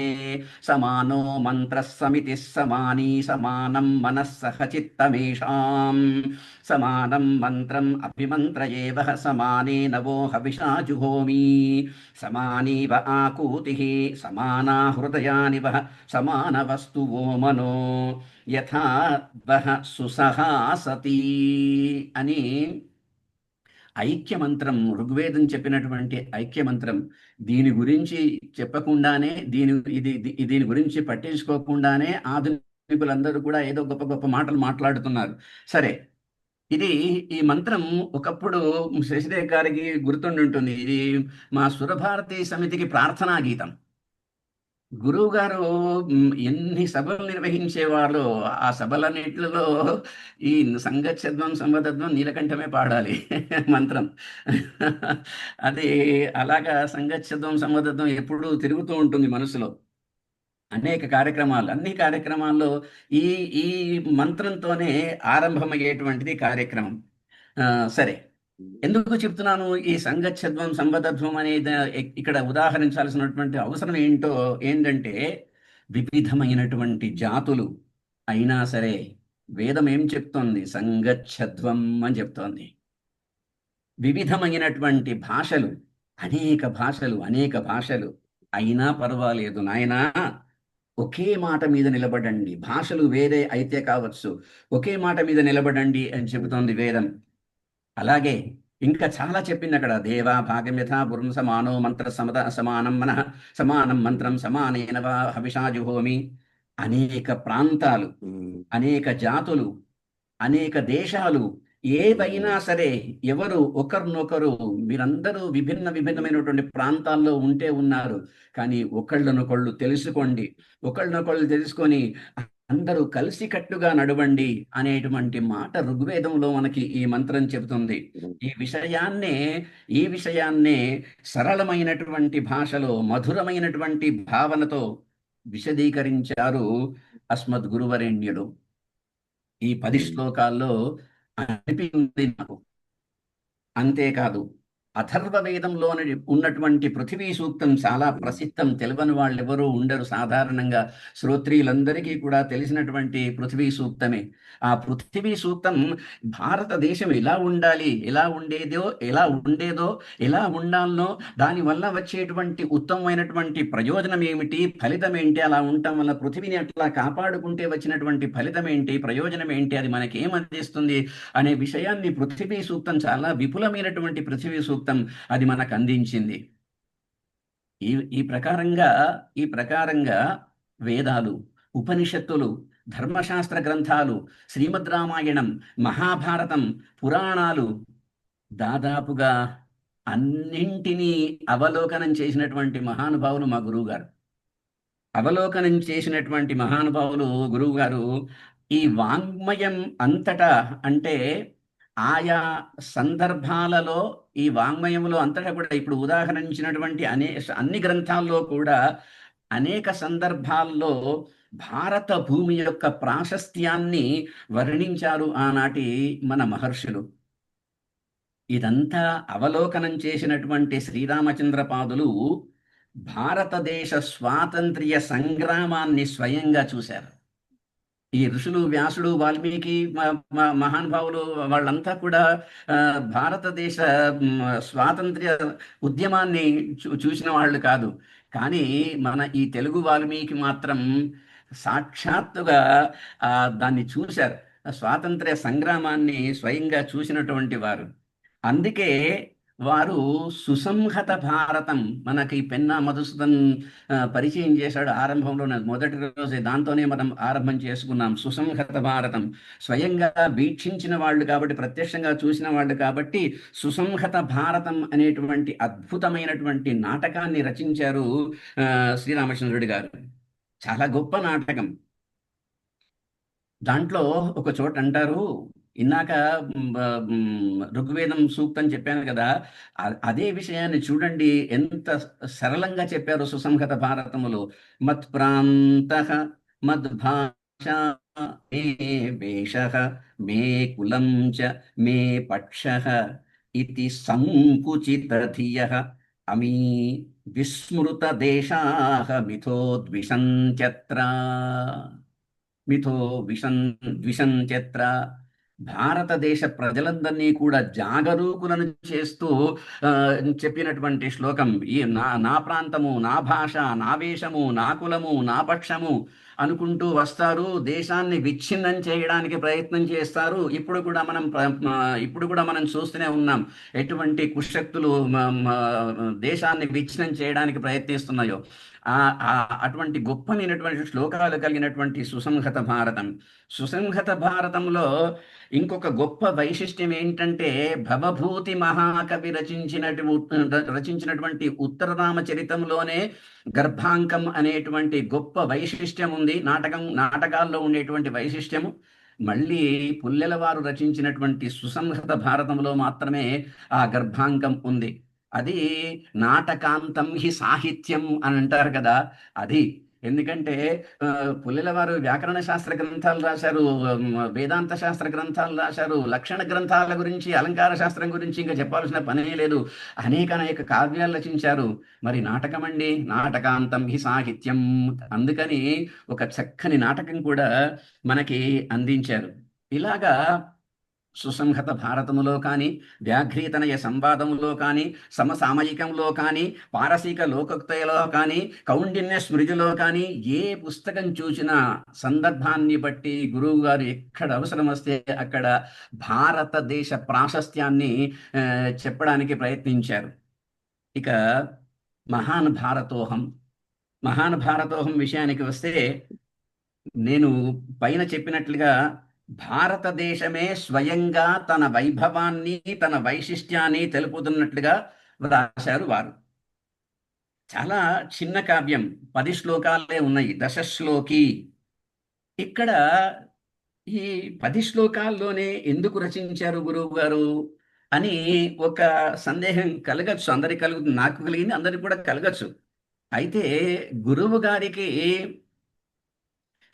సమానో మంత్రః సమితిః సమానీ సమానం మనస్సహ చిత్తమేషాం సమానం మంత్రం అభిమంత్రయేవ సమానే నవో హవిషా జుహోమి సమానీవ ఆకూతిః సమానా హృదయానివ సమాన వస్తువో మనో యథా వహ సుసహాసతి అని ఐక్యమంత్రం, ఋగ్వేదం చెప్పినటువంటి ఐక్యమంత్రం. దీని గురించి చెప్పకుండానే, దీని గురించి పట్టించుకోకుండానే ఆధునికులందరూ కూడా ఏదో గొప్ప గొప్ప మాటలు మాట్లాడుతున్నారు. సరే, ఈ మంత్రం ఒకప్పుడు శశిధర్ గారికి గుర్తుండుంటుంది. ఇది మా సురభారతి సమితికి ప్రార్థనా గీతం. గురువు గారు ఎన్ని సభలు నిర్వహించేవాళ్ళు, ఆ సభలన్నిటిలో ఈ సంగచ్చధ్వం సంవదధ్వం నీలకంఠమే పాడాలి మంత్రం. అది అలాగా సంగచ్చధ్వం సంవదధ్వం ఎప్పుడూ తిరుగుతూ ఉంటుంది మనసులో. అనేక కార్యక్రమాలు, అన్ని కార్యక్రమాల్లో ఈ మంత్రంతోనే ఆరంభమయ్యేటువంటిది కార్యక్రమం. సరే, ఎందుకు చెప్తున్నాను ఈ సంగచ్చధ్వం సంవదధ్వం అనేది ఇక్కడ ఉదాహరించాల్సినటువంటి అవసరం ఏంటంటే, వివిధమైనటువంటి జాతులు అయినా సరే వేదం ఏం చెప్తోంది? సంగచ్చధ్వం అని చెప్తోంది. వివిధమైనటువంటి భాషలు, అనేక భాషలు అయినా పర్వాలేదు నాయనా, ఒకే మాట మీద నిలబడండి. భాషలు వేరే అయితే కావచ్చు, ఒకే మాట మీద నిలబడండి అని చెబుతోంది వేదం. అలాగే ఇంకా చాలా చెప్పింది అక్కడ. దేవా భాగం యథా పురుం సమానో మంత్ర సమానం మనః సమానం మంత్రం సమానేన వా హవిషా జుహోమి. అనేక ప్రాంతాలు, అనేక జాతులు, అనేక దేశాలు, ఏవైనా సరే ఎవరు ఒకరినొకరు, మీరందరూ విభిన్నమైనటువంటి ప్రాంతాల్లో ఉంటే ఉన్నారు, కానీ ఒకళ్ళనొకళ్ళు తెలుసుకోండి, ఒకళ్ళనొకళ్ళు తెలుసుకొని అందరూ కలిసికట్టుగా నడవండి అనేటువంటి మాట ఋగ్వేదంలో మనకి ఈ మంత్రం చెబుతుంది. ఈ విషయాన్నే సరళమైనటువంటి భాషలో మధురమైనటువంటి భావనతో విశదీకరించారు అస్మద్ గురువరేణ్యుడు. ఈ 10 శ్లోకాల్లో అనిపించింది నాకు. అంతేకాదు, అథర్వ వేదంలో ఉన్నటువంటి పృథివీ సూక్తం చాలా ప్రసిద్ధం. తెలియని వాళ్ళు ఎవరూ ఉండరు. సాధారణంగా శ్రోత్రియులందరికీ కూడా తెలిసినటువంటి పృథివీ సూక్తమే. ఆ పృథివీ సూక్తం భారతదేశం ఎలా ఉండాలి, ఎలా ఉండేదో, ఎలా ఉండాలనో, దానివల్ల వచ్చేటువంటి ఉత్తమమైనటువంటి ప్రయోజనం ఏమిటి, ఫలితం ఏంటి, అలా ఉండటం వల్ల పృథివీని అట్లా కాపాడుకుంటే వచ్చినటువంటి ఫలితం ఏంటి, ప్రయోజనం ఏంటి, అది మనకేం అందిస్తుంది అనే విషయాన్ని పృథివీ సూక్తం, చాలా విపులమైనటువంటి పృథివీ సూక్తం అది మనకు అందించింది. ఈ ఈ ప్రకారంగా వేదాలు, ఉపనిషత్తులు, ధర్మశాస్త్ర గ్రంథాలు, శ్రీమద్ రామాయణం, మహాభారతం, పురాణాలు దాదాపుగా అన్నింటినీ అవలోకనం చేసినటువంటి మహానుభావులు మా గురువు గారు. అవలోకనం చేసినటువంటి మహానుభావులు గురువు గారు. ఈ వాంగ్మయం అంతటా, అంటే ఆయా సందర్భాలలో ఈ వాంగ్మయంలో అంతటా కూడా, ఇప్పుడు ఉదాహరించినటువంటి అన్ని గ్రంథాల్లో కూడా అనేక సందర్భాల్లో భారత భూమి యొక్క ప్రాశస్త్యాన్ని వర్ణించారు ఆనాటి మన మహర్షులు. ఇదంతా అవలోకనం చేసినటువంటి శ్రీరామచంద్రపాదులు భారతదేశ స్వాతంత్ర్య సంగ్రామాన్ని స్వయంగా చూశారు. ఈ ఋషులు, వ్యాసుడు, వాల్మీకి, మహానుభావులు వాళ్ళంతా కూడా భారతదేశ స్వాతంత్ర్య ఉద్యమాన్ని చూసిన వాళ్ళు కాదు. కానీ మన ఈ తెలుగు వాల్మీకి మాత్రం సాక్షాత్తుగా దాన్ని చూశారు. స్వాతంత్ర్య సంగ్రామాన్ని స్వయంగా చూసినటువంటి వారు. అందుకే వారు సుసంహత భారతం, మనకి పెన్నా మధుసూదన్ పరిచయం చేశాడు ఆరంభంలో, మొదటి రోజే దాంతోనే మనం ఆరంభం చేసుకున్నాం. సుసంహత భారతం స్వయంగా వీక్షించిన వాళ్ళు కాబట్టి, ప్రత్యక్షంగా చూసిన వాళ్ళు కాబట్టి, సుసంహత భారతం అనేటువంటి అద్భుతమైనటువంటి నాటకాన్ని రచించారు శ్రీరామచంద్రుడి గారు. చాలా గొప్ప నాటకం. దాంట్లో ఒక చోట అంటారు, ఇందాక ఋగ్వేదం సూక్తం చెప్పాను కదా, అదే విషయాన్ని చూడండి ఎంత సరళంగా చెప్పారు సుసంహత భారతములో. మత్ ప్రాంత మద్భాష మే వేష మే కులం చ మే పక్ష ఇతి సంకుచిత ధియః అమీ విస్మృత దేశాః మిథో ద్విషంత్యత్ర. భారతదేశ ప్రజలందరినీ కూడా జాగరూకులను చేస్తూ చెప్పినటువంటి శ్లోకం. ఈ నా ప్రాంతము, నా భాష, నా వేషము, నా కులము, నా పక్షము అనుకుంటూ వస్తారు, దేశాన్ని విచ్ఛిన్నం చేయడానికి ప్రయత్నం చేస్తారు. ఇప్పుడు కూడా మనం చూస్తూనే ఉన్నాం ఎటువంటి కుశక్తులు దేశాన్ని విచ్ఛిన్నం చేయడానికి ప్రయత్నిస్తున్నాయో. అటువంటి గొప్పమైనటువంటి శ్లోకాలు కలిగినటువంటి సుసంహత భారతంలో ఇంకొక గొప్ప వైశిష్ట్యం ఏంటంటే, భవభూతి మహాకవి రచించినటువంటి ఉత్తర రామచరితంలోనే గర్భాంకం అనేటువంటి గొప్ప వైశిష్ట్యం ఉంది. నాటకాల్లో ఉండేటువంటి వైశిష్ట్యము మళ్ళీ పుల్లెల వారు రచించినటువంటి సుసంహత భారతంలో మాత్రమే ఆ గర్భాంకం ఉంది. అది నాటకాంతం హి సాహిత్యం అని అంటారు కదా, అది. ఎందుకంటే పుల్లెల వారు వ్యాకరణ శాస్త్ర గ్రంథాలు రాశారు, వేదాంత శాస్త్ర గ్రంథాలు రాశారు, లక్షణ గ్రంథాల గురించి, అలంకార శాస్త్రం గురించి ఇంకా చెప్పాల్సిన పనే లేదు. అనేక కావ్యాలు రచించారు. మరి నాటకం అండి, నాటకాంతం హి సాహిత్యం. అందుకని ఒక చక్కని నాటకం కూడా మనకి అందించారు. ఇలాగా సుసంహత భారతములో కానీ, వ్యాఘ్రీతనయ సంవాదములో కానీ, సమసామయికంలో కానీ, పారసీక లోకోక్తయలో కానీ, కౌండిన్య స్మృతిలో కానీ ఏ పుస్తకం చూసినా సందర్భాన్ని బట్టి గురువు గారు ఎక్కడ అవసరం వస్తే అక్కడ భారతదేశ ప్రాశస్త్యాన్ని చెప్పడానికి ప్రయత్నించారు. ఇక మహాన్ భారతోహం విషయానికి వస్తే, నేను పైన చెప్పినట్లుగా భారతదేశమే స్వయంగా తన వైభవాన్ని, తన వైశిష్ట్యాన్ని తెలుపుతున్నట్లుగా వ్రాశారు వారు. చాలా చిన్న కావ్యం, 10 శ్లోకాలే ఉన్నాయి, దశశ్లోకి. ఇక్కడ ఈ 10 శ్లోకాల్లోనే ఎందుకు రచించారు గురువు గారు అని ఒక సందేహం కలగచ్చు. అందరికి కలుగుతుంది, నాకు కలిగింది, అందరికి కూడా కలగచ్చు. అయితే గురువు గారికి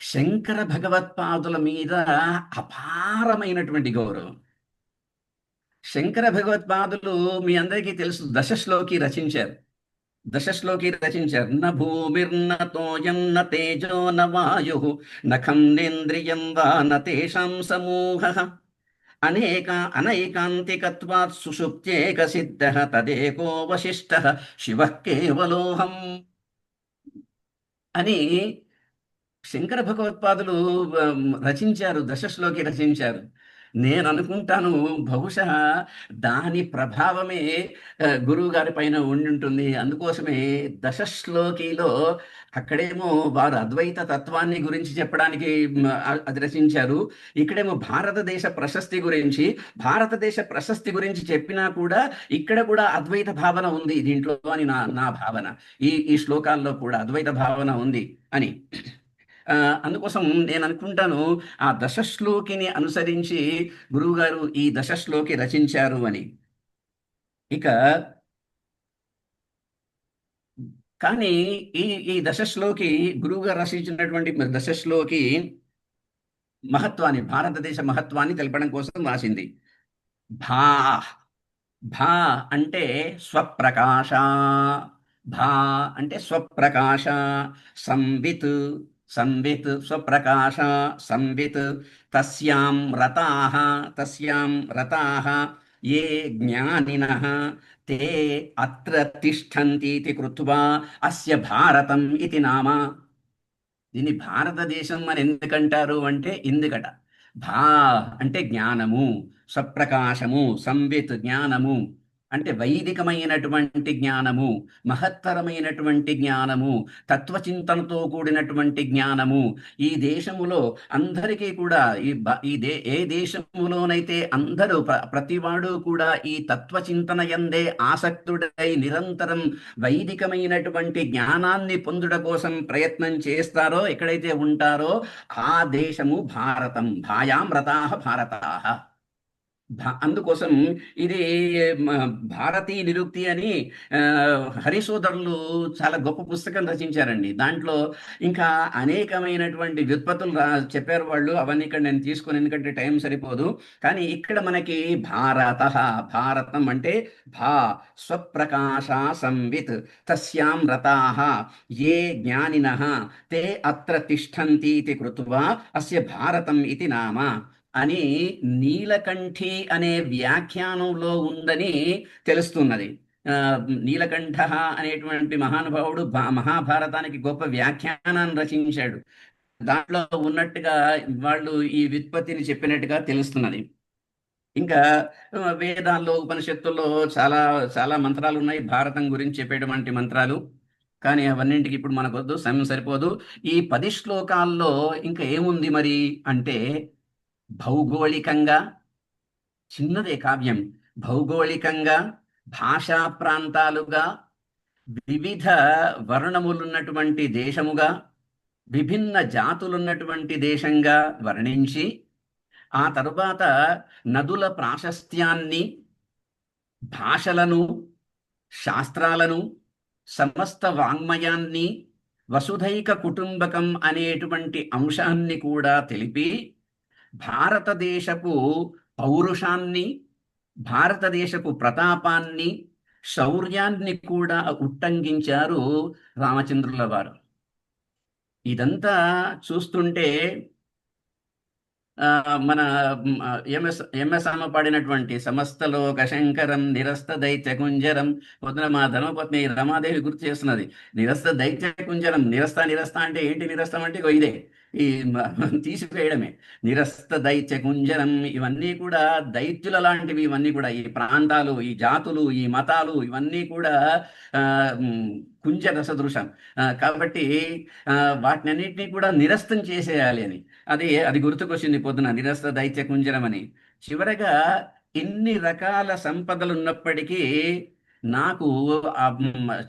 శంకర భగవత్పాదుల మీద అపారమైనటువంటి గౌరవం. శంకర భగవత్పాదులు మీ అందరికీ తెలుసు, దశశ్లోకి రచించారు. న భూమిర్న తోయం న తేజో న వాయు నఖం నేంద్రియం వా న తేషాం సమూహః అనైకాంతికత్వాత్ సుషుప్త్యేక సిద్ధః తదేకో వశిష్ఠః శివః కేవలోహం అని శంకర భగవత్పాదులు రచించారు, దశశ్లోకి రచించారు. నేను అనుకుంటాను బహుశా దాని ప్రభావమే గురువు గారి పైన ఉండి ఉంటుంది. అందుకోసమే దశశ్లోకిలో అక్కడేమో వారు అద్వైత తత్వాన్ని గురించి చెప్పడానికి అది రచించారు. ఇక్కడేమో భారతదేశ ప్రశస్తి గురించి చెప్పినా కూడా ఇక్కడ కూడా అద్వైత భావన ఉంది దీంట్లో అని నా భావన. ఈ శ్లోకాల్లో కూడా అద్వైత భావన ఉంది అని. అందుకోసం నేను అనుకుంటాను ఆ దశశ్లోకిని అనుసరించి గురువుగారు ఈ దశశ్లోకి రచించారు అని. ఇక కానీ ఈ దశశ్లోకి గురువుగారు రచించినటువంటి దశశ్లోకి మహత్వాన్ని, భారతదేశ మహత్వాన్ని తెలపడం కోసం రాసింది. భా అంటే స్వప్రకాశ, స్వప్రకాశ. సంవిత్ స్వప్రకాశ సంవిత్. తస్యాం రతాః ఏ జ్ఞానినః తే అత్ర తిష్టంతీతి కృత్వా అస్య భారతం ఇతి నామ. దీన్ని భారతదేశం అని ఎందుకంటారు అంటే ఎందుకట. అంటే జ్ఞానము, స్వప్రకాశము, సంవిత్ జ్ఞానము అంటే వైదికమైనటువంటి జ్ఞానము, మహత్తరమైనటువంటి జ్ఞానము, తత్వచింతనతో కూడినటువంటి జ్ఞానము. ఈ దేశములో అందరికీ కూడా ఏ దేశములోనైతే అందరూ ప్రతివాడు కూడా ఈ తత్వచింతన యందే ఆసక్తుడై నిరంతరం వైదికమైనటువంటి జ్ఞానాన్ని పొందుట కోసం ప్రయత్నం చేస్తారో, ఎక్కడైతే ఉంటారో ఆ దేశము భారతం. భాయాం రతాః భారతాః. అందుకోసం ఇది భారతీ నిరుక్తి అని హరిసోదరులు చాలా గొప్ప పుస్తకం రచించారండి. దాంట్లో ఇంకా అనేకమైనటువంటి వ్యుత్పత్తులు చెప్పారు వాళ్ళు. అవన్నీ ఇక్కడ నేను తీసుకుని, ఎందుకంటే టైం సరిపోదు. కానీ ఇక్కడ మనకి భారతం అంటే స్వప్రకాశ సంవిత్ తస్యాం రతాః ఏ జ్ఞానినః తే అత్ర తిష్టంతీతి కృత్వా అస్య భారతం ఇతి నామ అని నీలకంఠి అనే వ్యాఖ్యానంలో ఉందని తెలుస్తున్నది. నీలకంఠ అనేటువంటి మహానుభావుడు మహాభారతానికి గొప్ప వ్యాఖ్యానాన్ని రచించాడు. దాంట్లో ఉన్నట్టుగా వాళ్ళు ఈ వ్యుత్పత్తిని చెప్పినట్టుగా తెలుస్తున్నది. ఇంకా వేదాల్లో, ఉపనిషత్తుల్లో చాలా చాలా మంత్రాలు ఉన్నాయి భారతం గురించి చెప్పేటువంటి మంత్రాలు. కానీ అవన్నింటికి ఇప్పుడు మనకొద్దు, సమయం సరిపోదు. ఈ 10 శ్లోకాల్లో ఇంకా ఏముంది మరి అంటే, భౌగోళికంగా చిన్నదే కావ్యం, భౌగోళికంగా భాషా ప్రాంతాలుగా, వివిధ వర్ణములున్నటువంటి దేశముగా, విభిన్న జాతులున్నటువంటి దేశంగా వర్ణించి, ఆ తరువాత నదుల ప్రాశస్త్యాన్ని, భాషలను, శాస్త్రాలను, సమస్త వాంగ్మయాన్ని, వసుధైక కుటుంబకం అనేటువంటి అంశాన్ని కూడా తెలిపి భారతదేశపు పౌరుషాన్ని, భారతదేశపు ప్రతాపాన్ని, శౌర్యాన్ని కూడా ఉట్టంకించారు రామచంద్రుల వారు. ఇదంతా చూస్తుంటే ఆ, మన ఎంఎస్ అమ్మ పాడినటువంటి సమస్త లోక శంకరం నిరస్త దైత్య కుంజరం. పొద్దున మా ధర్మపత్ని రమాదేవి గుర్తు చేస్తున్నది. నిరస్త దైత్య కుంజరం. నిరస్త అంటే ఏంటి? నిరస్తం అంటే ఇగో ఇదే, ఈ తీసివేయడమే. నిరస్త దైత్య కుంజరం, ఇవన్నీ కూడా దైత్యుల లాంటివి. ఇవన్నీ కూడా ఈ ప్రాంతాలు, ఈ జాతులు, ఈ మతాలు, ఇవన్నీ కూడా ఆ, ఉమ్, కుంజర సదృశం. కాబట్టి ఆ, వాటినన్నింటినీ కూడా నిరస్తం చేసేయాలి అని, అది గుర్తుకొచ్చింది పొద్దున, నిరస్త దైత్య కుంజరం అని. చివరగా ఇన్ని రకాల సంపదలు ఉన్నప్పటికీ నాకు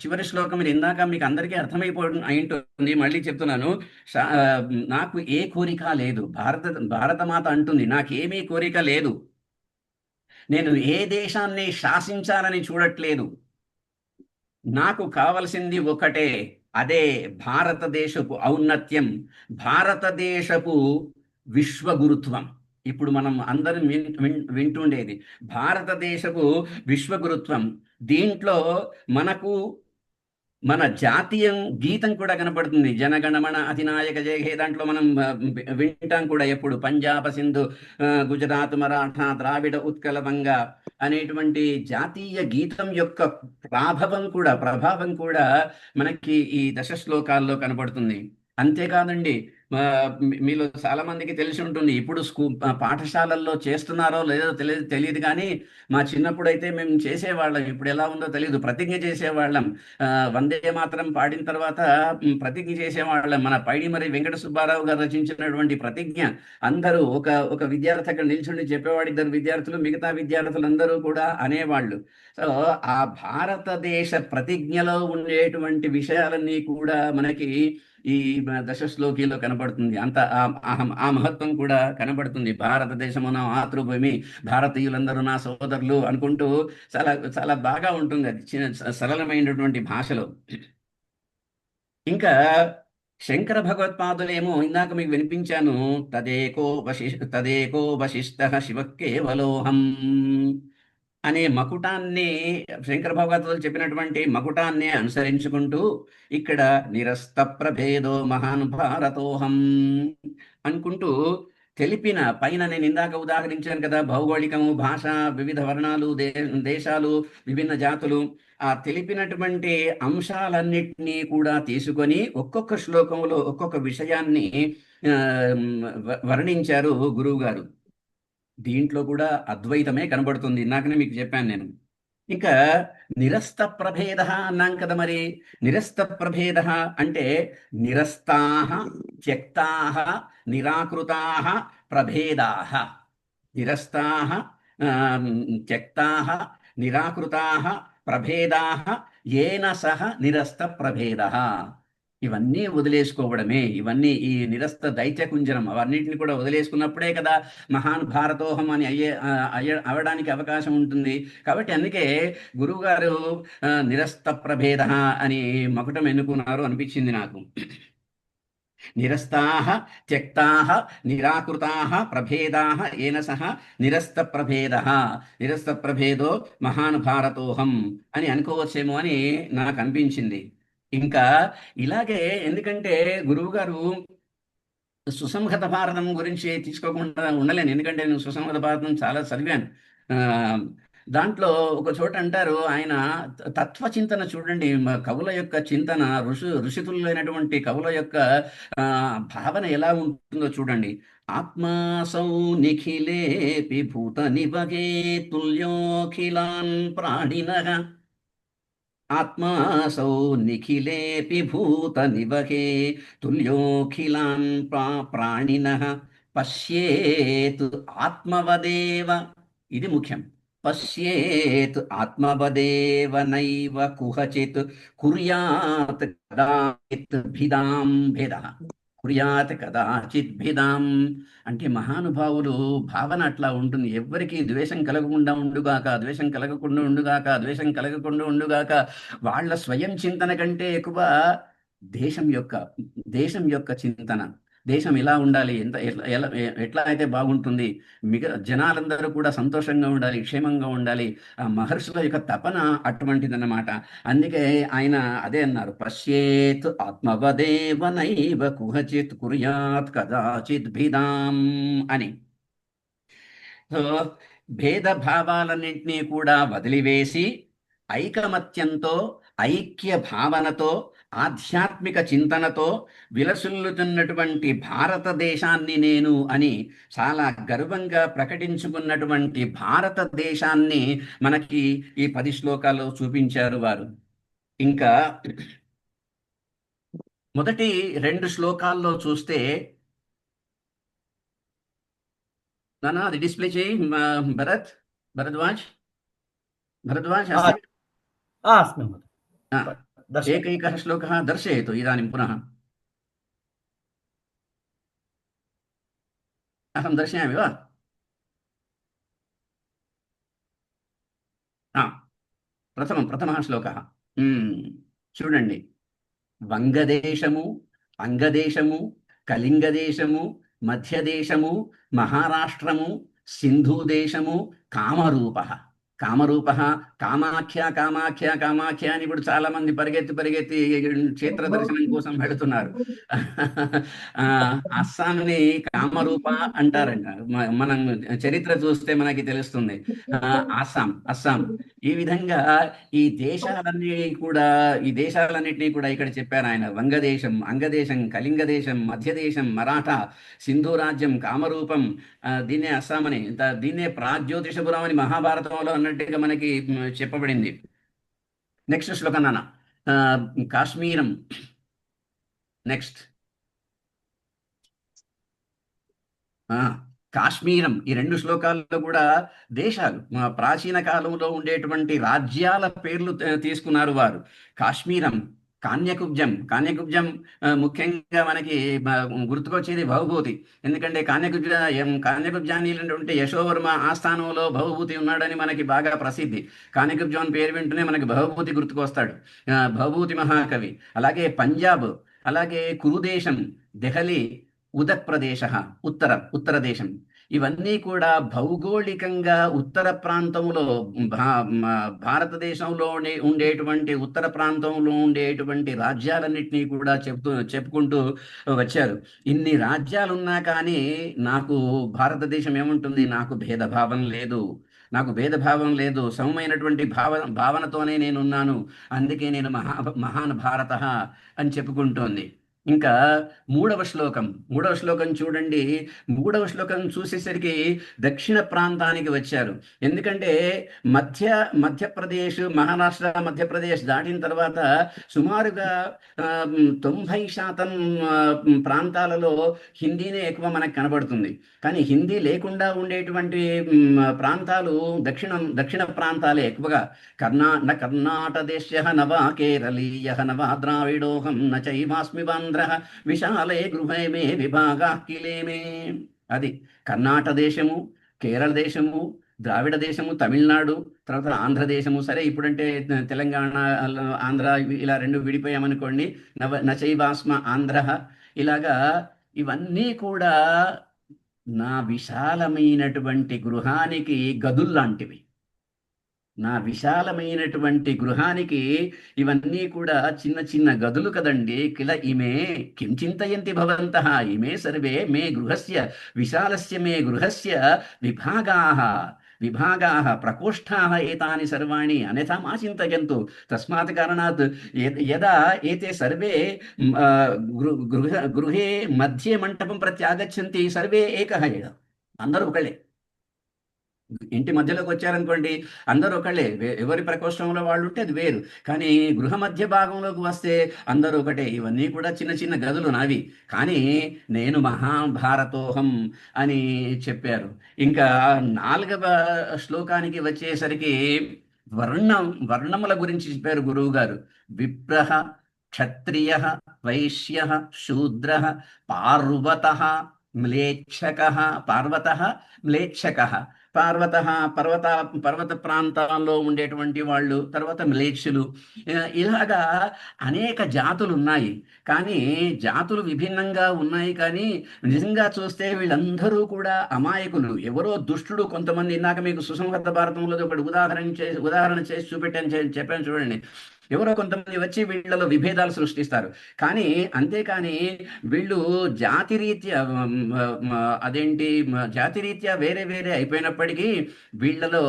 చివరి శ్లోకం ఇది ఇందాక మీకు అందరికీ అయింటుంది, మళ్ళీ చెప్తున్నాను. నాకు ఏ కోరిక లేదు. భారతమాత అంటుంది, నాకేమీ కోరిక లేదు. నేను ఏ దేశాన్ని శాసించాలని చూడట్లేదు. నాకు కావలసింది ఒకటే, అదే భారతదేశపు ఔన్నత్యం, భారతదేశపు విశ్వగురుత్వం. ఇప్పుడు మనం అందరం వింటుండేది భారతదేశపు విశ్వగురుత్వం. దీంట్లో మనకు మన జాతీయ గీతం కూడా కనపడుతుంది, జనగణమన అధినాయక జయ హే. దాంట్లో మనం వింటాం కూడా ఎప్పుడు, పంజాబ్, సింధు, గుజరాత్, మరాఠా, ద్రావిడ, ఉత్కల, వంగ అనేటువంటి జాతీయ గీతం యొక్క ప్రభావం కూడా మనకి ఈ దశ శ్లోకాల్లో కనపడుతుంది. అంతేకాదండి, మీలో చాలా మందికి తెలిసి ఉంటుంది, ఇప్పుడు పాఠశాలల్లో చేస్తున్నారో లేదో తెలియదు కానీ మా చిన్నప్పుడు అయితే మేము చేసేవాళ్ళం. ఇప్పుడు ఎలా ఉందో తెలియదు, ప్రతిజ్ఞ చేసేవాళ్ళం. వందే మాతరం పాడిన తర్వాత ప్రతిజ్ఞ చేసేవాళ్ళం. మన పైడిమర్రి వెంకట సుబ్బారావు గారు రచించినటువంటి ప్రతిజ్ఞ. అందరూ ఒక విద్యార్థి అక్కడ నిల్చుండి చెప్పేవాడు, ఇద్దరు విద్యార్థులు, మిగతా విద్యార్థులందరూ కూడా అనేవాళ్ళు. సో ఆ భారతదేశ ప్రతిజ్ఞలో ఉండేటువంటి విషయాలన్నీ కూడా మనకి ఈ దశశ్లోకిలో కనబడుతుంది. అంత ఆ మహత్వం కూడా కనబడుతుంది. భారతదేశము నా మాతృభూమి, భారతీయులందరూ నా సోదరులు అనుకుంటూ చాలా చాలా బాగా ఉంటుంది అది, సరళమైనటువంటి భాషలో. ఇంకా శంకర భగవత్పాదులేమో ఇందాక మీకు వినిపించాను, తదేకో వశిష్ట శివ కేవలోహం అనే మకుటాన్ని, శంకర భగవత్పాదులు చెప్పినటువంటి మకుటాన్ని అనుసరించుకుంటూ ఇక్కడ నిరస్త ప్రభేదో మహాన్ భారతోహం అనుకుంటూ తెలిపిన పైన నేను ఇందాక ఉదాహరించాను కదా, భౌగోళికము, భాష, వివిధ వర్ణాలు, దేశాలు, విభిన్న జాతులు, ఆ తెలిపినటువంటి అంశాలన్నిటినీ కూడా తీసుకొని ఒక్కొక్క శ్లోకంలో ఒక్కొక్క విషయాన్ని వర్ణించారు గురువు గారు. దీంట్లో కూడా అద్వైతమే కనబడుతుంది. ఇందాకనే మీకు చెప్పాను నేను. ఇంకా నిరస్త ప్రభేద అన్నాం కదా. మరి నిరస్త ప్రభేద అంటే నిరస్తాహ, త్యక్తాహ, నిరాకృతాహ, ప్రభేదాహ. నిరస్తాహ, త్యక్తాహ, నిరాకృతాహ, ప్రభేదాహ, ఏన సహ నిరస్త ప్రభేద. ఇవన్నీ వదిలేసుకోవడమే. ఇవన్నీ ఈ నిరస్త దైత్య కుంజరం అవన్నింటిని కూడా వదిలేసుకున్నప్పుడే కదా మహాన్ భారతోహం అని అవడానికి అవకాశం ఉంటుంది. కాబట్టి అందుకే గురువు గారు నిరస్త ప్రభేద అని మకుటం ఎన్నుకున్నారు అనిపించింది నాకు. నిరస్తాహ, త్యక్తాహ, నిరాకృతాహ, ప్రభేదాహ, ఏన సహ నిరస్త ప్రభేద. నిరస్త ప్రభేదో మహాన్ భారతోహం అని అనుకోవచ్చేమో అని నాకు అనిపించింది. ఇంకా ఇలాగే, ఎందుకంటే గురువు గారు సుసంహత భారతం గురించి తీసుకోకుండా ఉండలేను. ఎందుకంటే నేను సుసంహత భారతం చాలా చదివాను. దాంట్లో ఒక చోట అంటారు ఆయన, తత్వచింతన చూడండి, కవుల యొక్క చింతన, ఋషితులైనటువంటి కవుల యొక్క భావన ఎలా ఉంటుందో చూడండి. ఆత్మాసౌ నిఖిలేపి భూత నివగే తుల్యోఖిలాన్ ప్రాణినః. ఆత్మాసౌ నిఖిలేపి భూత నివహే తుల్యోఖిలాన్ ప్రాణినః. పశ్యేత్ ఆత్మవదేవ, ఇది ముఖ్యం. పశ్యేత్ ఆత్మవదేవ నైవ కుహచిత్ కుర్యాత్ కదాచిత్ భిదాం భేదః. కుర్యాత్ కదాచిత్ భిదాం అంటే మహానుభావులు భావన అట్లా ఉంటుంది. ఎవ్వరికీ ద్వేషం కలగకుండా ఉండుగాక, ద్వేషం కలగకుండా ఉండుగాక, ద్వేషం కలగకుండా ఉండుగాక. వాళ్ళ స్వయం చింతన కంటే ఎక్కువ దేశం యొక్క చింతన, దేశం ఇలా ఉండాలి, ఎట్లా అయితే బాగుంటుంది, జనాలందరూ కూడా సంతోషంగా ఉండాలి, క్షేమంగా ఉండాలి. ఆ మహర్షుల యొక్క తపన అటువంటిదన్నమాట. అందుకే ఆయన అదే అన్నారు, పశ్యేత్ ఆత్మవదేవ నైవ కుహచిత్ కుర్యాత్ కదాచిత్ భిదాం అని. సో భేద భావాలన్నింటినీ కూడా వదిలివేసి ఐకమత్యంతో, ఐక్య భావనతో, ఆధ్యాత్మిక చింతనతో విలసిల్లుతున్నటువంటి భారతదేశాన్ని నేను అని చాలా గర్వంగా ప్రకటించుకున్నటువంటి భారతదేశాన్ని మనకి ఈ 10 శ్లోకాల్లో చూపించారు వారు. ఇంకా మొదటి 2 శ్లోకాల్లో చూస్తే, నానా అది డిస్ప్లే చేయి భరద్వాజ్ ఆ, अस्ति? अस्मि महोदय। दर्शय। एकैकः श्लोकः दर्शयतु इदानीं पुनः। अहं दर्शयामि वा? ప్రథమः శ్లోకः. చూడండి, వంగదేశము, అంగదేశము, కళింగదేశము, మధ్యదేశము, మహారాష్ట్రము, సింధుదేశము, కామరూప. కామరూప, కామాఖ్య కామాఖ్య కామాఖ్య అని ఇప్పుడు చాలా మంది పరిగెత్తి క్షేత్ర దర్శనం కోసం వెళుతున్నారు. అస్సాంని కామరూప అంటారంట. మనం చరిత్ర చూస్తే మనకి తెలుస్తుంది. అస్సాం ఈ విధంగా ఈ దేశాలన్నిటినీ కూడా ఇక్కడ చెప్పారు ఆయన. వంగదేశం, అంగదేశం, కళింగదేశం, మధ్యదేశం, మరాఠా, సింధు రాజ్యం, కామరూపం, దీన్నే అస్సాం అని, దీన్నే ప్రాగ్జ్యోతిషపురం అని మహాభారతంలో అన్నట్టుగా మనకి చెప్పబడింది. నెక్స్ట్ శ్లోకం నాన్న, కాశ్మీరం. నెక్స్ట్ కాశ్మీరం. ఈ 2 శ్లోకాల్లో కూడా దేశాలు, ప్రాచీన కాలంలో ఉండేటువంటి రాజ్యాల పేర్లు తీసుకున్నారు వారు. కాశ్మీరం, కాన్యకుబ్జం. ముఖ్యంగా మనకి గుర్తుకొచ్చేది భవభూతి. ఎందుకంటే కాన్యకుబ్జాని ఉంటే యశోవర్మ ఆస్థానంలో భవభూతి ఉన్నాడని మనకి బాగా ప్రసిద్ధి. కాన్యకుబ్జం పేరు వింటూనే మనకి భవభూతి గుర్తుకొస్తాడు, భవభూతి మహాకవి. అలాగే పంజాబ్, అలాగే కురుదేశం, దెహలీ, ఉదక్ ప్రదేశ, ఉత్తర దేశం. ఇవన్నీ కూడా భౌగోళికంగా ఉత్తర ప్రాంతంలో, భారతదేశంలో ఉండేటువంటి ఉత్తర ప్రాంతంలో ఉండేటువంటి రాజ్యాలన్నింటినీ కూడా చెప్పుకుంటూ వచ్చారు. ఇన్ని రాజ్యాలున్నా కానీ నాకు భారతదేశం ఏముంటుంది, నాకు భేదభావం లేదు, సమమైనటువంటి భావనతోనే నేనున్నాను. అందుకే నేను మహాన్ భారత అని చెప్పుకుంటోంది. ఇంకా మూడవ శ్లోకం చూడండి. మూడవ శ్లోకం చూసేసరికి దక్షిణ ప్రాంతానికి వచ్చారు. ఎందుకంటే మధ్యప్రదేశ్, మహారాష్ట్ర, మధ్యప్రదేశ్ దాటిన తర్వాత సుమారుగా 90% ప్రాంతాలలో హిందీనే ఎక్కువ మనకు కనబడుతుంది. కానీ హిందీ లేకుండా ఉండేటువంటి ప్రాంతాలు దక్షిణ ప్రాంతాలే ఎక్కువగా. కర్ణాటదేశ నవా కేరళీయ నవా ద్రావిడోహం నైవాస్మి బాంధ్ర విశాలే గృహే మే విభాగా కిలే మే. అది కర్ణాటక దేశము, కేరళ దేశము, ద్రావిడ దేశము, తమిళనాడు, తర్వాత ఆంధ్రదేశము. సరే, ఇప్పుడంటే తెలంగాణ, ఆంధ్ర ఇలా 2 విడిపోయామనుకోండి. నచైవాస్మ ఆంధ్ర. ఇలాగా ఇవన్నీ కూడా నా విశాలమైనటువంటి గృహానికి గదుల్లాంటివి. ఇవన్నీ కూడా చిన్న చిన్న గదులు కదండి. ఇమే కిం చింతయంతి భవంతః, ఇమే సర్వే మే గృహస్య విశాలస్య మే గృహస్య విభాగాః ప్రకోష్ఠాః ఏతాని సర్వాణి అన్యథా మా చింతయంతు. తస్మాత్ కారణాత్ యదా ఏతే సర్వే గృహే మధ్యే మంటపం ప్రత్యాగచ్చంతి సర్వే ఏకః ఏవ. అందరూ ఒకళ్ళే. ఇంటి మధ్యలోకి వచ్చారనుకోండి, అందరూ ఒకళ్ళే. ఎవరి ప్రకోష్టంలో వాళ్ళు ఉంటే అది వేరు. కానీ గృహ మధ్య భాగంలోకి వస్తే అందరూ ఒకటే. ఇవన్నీ కూడా చిన్న చిన్న గదులు నావి. కానీ నేను మహాభారతోహం అని చెప్పారు. ఇంకా 4వ శ్లోకానికి వచ్చేసరికి వర్ణముల గురించి చెప్పారు గురువు గారు. విప్రః, క్షత్రియ, వైశ్య, శూద్ర, పార్వత, మ్లేచ్ఛకః, పార్వతః మ్లేచ్ఛకః. పర్వత పర్వత ప్రాంతాల్లో ఉండేటువంటి వాళ్ళు, తర్వాత మ్లేచ్ఛులు. ఇలాగా అనేక జాతులు ఉన్నాయి. కానీ జాతులు విభిన్నంగా ఉన్నాయి, కానీ నిజంగా చూస్తే వీళ్ళందరూ కూడా అమాయకులు. ఎవరో దుష్టుడు కొంతమంది, ఇందాక మీకు సుసంహత భారతంలో ఒకటి ఉదాహరణ చేసి చూపెట్టాను, చెప్పాను చూడండి. ఎవరో కొంతమంది వచ్చి వీళ్ళలో విభేదాలు సృష్టిస్తారు. కానీ అంతేకాని వీళ్ళు జాతిరీత్యా జాతిరీత్యా వేరే వేరే అయిపోయినప్పటికీ వీళ్ళలో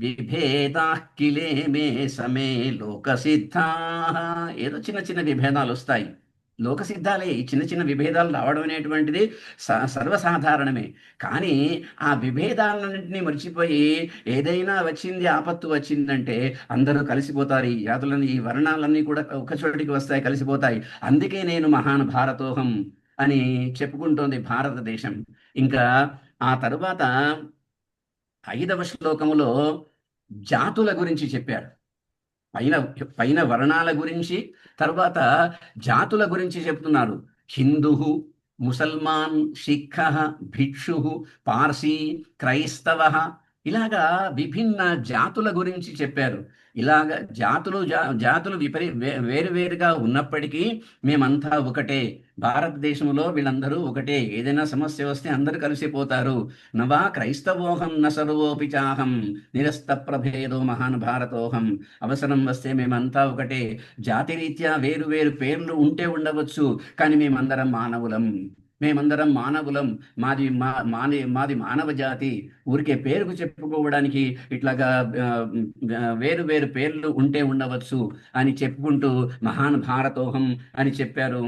విభేదా కిలే మే సమే లోకసిద్ధా, ఏదో చిన్న చిన్న విభేదాలు వస్తాయి. లోకసిద్ధాలే. ఈ చిన్న చిన్న విభేదాలు రావడం అనేటువంటిది సర్వసాధారణమే. కానీ ఆ విభేదాలన్నింటినీ మర్చిపోయి ఏదైనా వచ్చింది, ఆపత్తు వచ్చిందంటే అందరూ కలిసిపోతారు. ఈ జాతులన్నీ, ఈ వర్ణాలన్నీ కూడా ఒక చోటికి వస్తాయి, కలిసిపోతాయి. అందుకే నేను మహాన్ భారతోహం అని చెప్పుకుంటోంది భారతదేశం. ఇంకా ఆ తరువాత 5వ శ్లోకములో జాతుల గురించి చెప్పారు. పైన పైన వర్ణాల గురించి, తర్వాత జాతుల గురించి చెప్తున్నారు. హిందూ, ముసల్మాన్, సిఖ్, భిక్షు, పార్సీ, క్రైస్తవ, ఇలాగా విభిన్న జాతుల గురించి చెప్పారు. ఇలాగ జాతులు వేరువేరుగా ఉన్నప్పటికీ మేమంతా ఒకటే. భారతదేశంలో వీళ్ళందరూ ఒకటే. ఏదైనా సమస్య వస్తే అందరూ కలిసిపోతారు. నవా క్రైస్తవోహం న సర్వోపి చాహం నిరస్త ప్రభేదో మహాన్ భారతోహం. అవసరం వస్తే మేమంతా ఒకటే. జాతిరీత్యా వేరు వేరు పేర్లు ఉంటే ఉండవచ్చు, కానీ మేమందరం మానవులం. మాది మానవ జాతి. ఊరికే పేరుకు చెప్పుకోవడానికి ఇట్లాగా వేరు వేరు పేర్లు ఉంటే ఉండవచ్చు అని చెప్పుకుంటూ మహాన్ భారతోహం అని చెప్పారు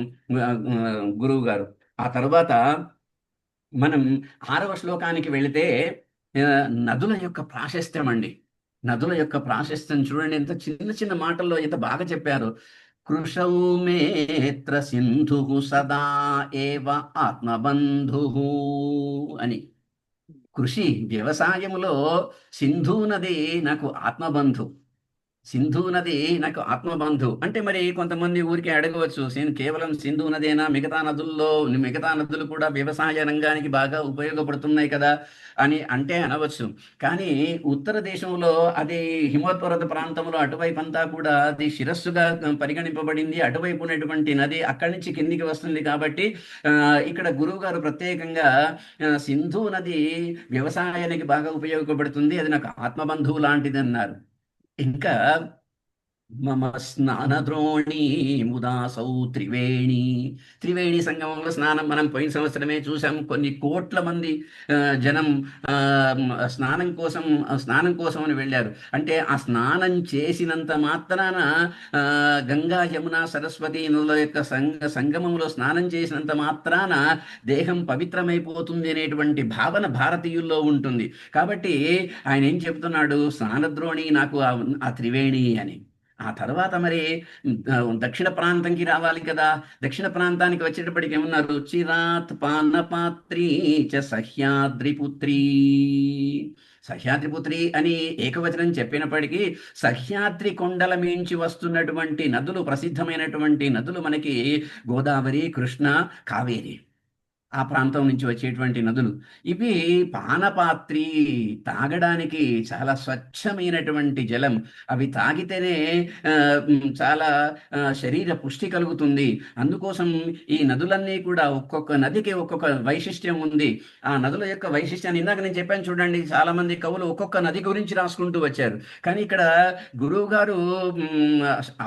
గురువు గారు. ఆ తర్వాత మనం 6వ శ్లోకానికి వెళితే నదుల యొక్క ప్రాశస్త్యం అండి. నదుల యొక్క ప్రాశస్త్యం చూడండి, ఎంత చిన్న చిన్న మాటల్లో ఎంత బాగా చెప్పారు. కృషౌ మేత్ర సింధు సదా ఏవ ఆత్మబంధు అని. కృషి వ్యవసాయములో సింధు నది నాకు ఆత్మబంధు. సింధు నది నాకు ఆత్మబంధు అంటే, మరి కొంతమంది ఊరికే అడగవచ్చు, కేవలం సింధు నదేనా, మిగతా నదులు కూడా వ్యవసాయ రంగానికి బాగా ఉపయోగపడుతున్నాయి కదా అని అంటే అనవచ్చు. కానీ ఉత్తర దేశంలో, అది హిమోత్పర్వత ప్రాంతంలో అటువైపు అంతా కూడా అది శిరస్సుగా పరిగణింపబడింది. అటువైపు ఉన్నటువంటి నది అక్కడి నుంచి కిందికి వస్తుంది. కాబట్టి ఇక్కడ గురువు గారు ప్రత్యేకంగా సింధు నది వ్యవసాయానికి బాగా ఉపయోగపడుతుంది, అది నాకు ఆత్మబంధువు లాంటిది అన్నారు. ఇంకా మమ స్నానద్రోణి ముదాసౌ త్రివేణి సంగమంలో స్నానం మనం పోయిన సంవత్సరమే చూసాం. కొన్ని కోట్ల మంది జనం స్నానం కోసం అని వెళ్ళారు. అంటే ఆ స్నానం చేసినంత మాత్రాన గంగా, యమున, సరస్వతి నదుల యొక్క సంగమంలో స్నానం చేసినంత మాత్రాన దేహం పవిత్రమైపోతుంది అనేటువంటి భావన భారతీయుల్లో ఉంటుంది. కాబట్టి ఆయన ఏం చెప్తున్నాడు, స్నానద్రోణి నాకు ఆ త్రివేణి అని. ఆ తర్వాత మరి దక్షిణ ప్రాంతంకి రావాలి కదా. దక్షిణ ప్రాంతానికి వచ్చేటప్పటికి ఏమన్నారు, చిరాత్ పానపాత్రీ చ సహ్యాద్రిపుత్రి అని ఏకవచనం చెప్పినప్పటికీ సహ్యాద్రి కొండల మించి వస్తున్నటువంటి నదులు, ప్రసిద్ధమైనటువంటి నదులు మనకి గోదావరి, కృష్ణ, కావేరి, ఆ ప్రాంతం నుంచి వచ్చేటువంటి నదులు. ఇవి పానపాత్రి, తాగడానికి చాలా స్వచ్ఛమైనటువంటి జలం. అవి తాగితేనే చాలా శరీర పుష్టి కలుగుతుంది. అందుకోసం ఈ నదులన్నీ కూడా ఒక్కొక్క నదికి ఒక్కొక్క వైశిష్ట్యం ఉంది. ఆ నదుల యొక్క వైశిష్ట్యాన్ని ఇందాక నేను చెప్పాను చూడండి. చాలా మంది కవులు ఒక్కొక్క నది గురించి రాసుకుంటూ వచ్చారు. కానీ ఇక్కడ గురువు గారు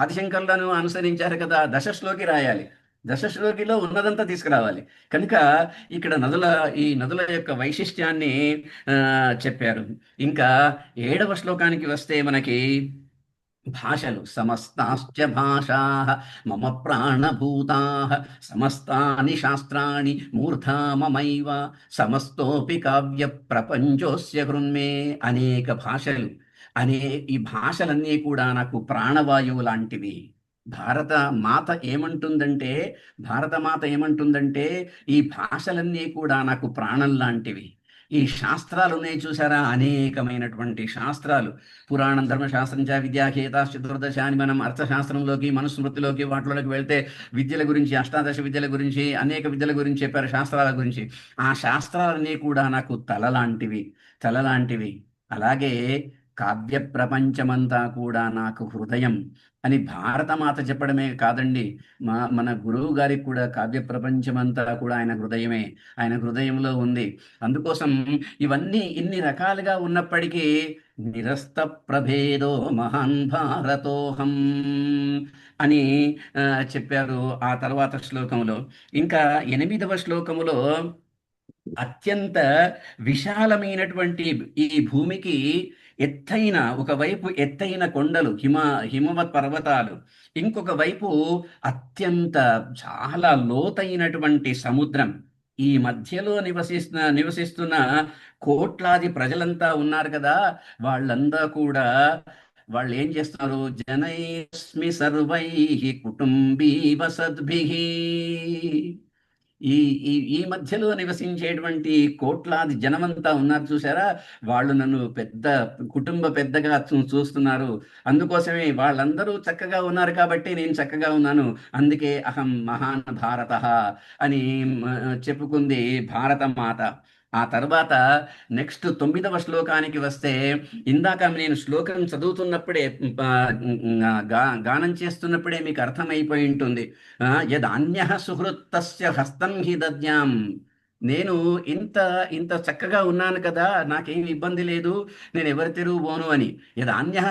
ఆదిశంకరులను అనుసరించారు కదా, దశశ్లోకి రాయాలి. దశశ్లోకిలో ఉన్నదంతా తీసుకురావాలి. కనుక ఇక్కడ ఈ నదుల యొక్క వైశిష్ట్యాన్ని చెప్పారు. ఇంకా 7వ శ్లోకానికి వస్తే మనకి భాషలు, సమస్తాశ్చ భాషా మమ ప్రాణభూతా సమస్తాని శాస్త్రాణి మూర్ధా మమైవ సమస్తోపి కావ్య ప్రపంచోస్య హృన్మే. అనేక భాషలు, ఈ భాషలన్నీ కూడా నాకు ప్రాణవాయువు లాంటివి. భారత మాత ఏమంటుందంటే ఈ భాషలన్నీ కూడా నాకు ప్రాణం లాంటివి. ఈ శాస్త్రాలు ఉన్నాయి చూసారా, అనేకమైనటువంటి శాస్త్రాలు. పురాణం, ధర్మశాస్త్రం చ విద్యాఖేతా చతుర్దశ అని మనం అర్థశాస్త్రంలోకి, మనుస్మృతిలోకి, వాటిలోకి వెళ్తే విద్యల గురించి, అష్టాదశ విద్యల గురించి, అనేక విద్యల గురించి చెప్పారు, శాస్త్రాల గురించి. ఆ శాస్త్రాలన్నీ కూడా నాకు తల లాంటివి. అలాగే కావ్య ప్రపంచమంతా కూడా నాకు హృదయం అని భారతమాత చెప్పడమే కాదండి, మన గురువు గారికి కూడా కావ్య ప్రపంచమంతా కూడా ఆయన హృదయమే, ఆయన హృదయంలో ఉంది. అందుకోసం ఇవన్నీ ఇన్ని రకాలుగా ఉన్నప్పటికీ నిరస్త ప్రభేదో మహాన్ భారతోహం అని చెప్పారు ఆ తర్వాత శ్లోకంలో. ఇంకా 8వ శ్లోకములో అత్యంత విశాలమైనటువంటి ఈ భూమికి ఒకవైపు ఎత్తైన కొండలు, హిమవత్ పర్వతాలు, ఇంకొక వైపు అత్యంత చాలా లోతైనటువంటి సముద్రం. ఈ మధ్యలో నివసిస్తున్న కోట్లాది ప్రజలంతా ఉన్నారు కదా, వాళ్ళంతా కూడా వాళ్ళు ఏం చేస్తున్నారు? జనైస్మి సర్వై కుటుంబీ వసద్భిః. ఈ ఈ ఈ మధ్యలో నివసించేటువంటి కోట్లాది జనమంతా ఉన్నారు చూసారా, వాళ్ళు నన్ను కుటుంబ పెద్దగా చూస్తున్నారు. అందుకోసమే వాళ్ళందరూ చక్కగా ఉన్నారు కాబట్టి నేను చక్కగా ఉన్నాను. అందుకే అహం మహాన్ భారత అని చెప్పుకుంది భారత మాత. ఆ తర్వాత నెక్స్ట్ 9వ శ్లోకానికి వస్తే, ఇందాక నేను శ్లోకం చదువుతున్నప్పుడే గానం చేస్తున్నప్పుడే మీకు అర్థమైపోయి ఉంటుంది. యదన్యః సుహృత్తస్య హస్తం హి దద్యాం. నేను ఇంత ఇంత చక్కగా ఉన్నాను కదా, నాకేం ఇబ్బంది లేదు, నేను ఎవరి తెరువు పోను అని. యదన్యః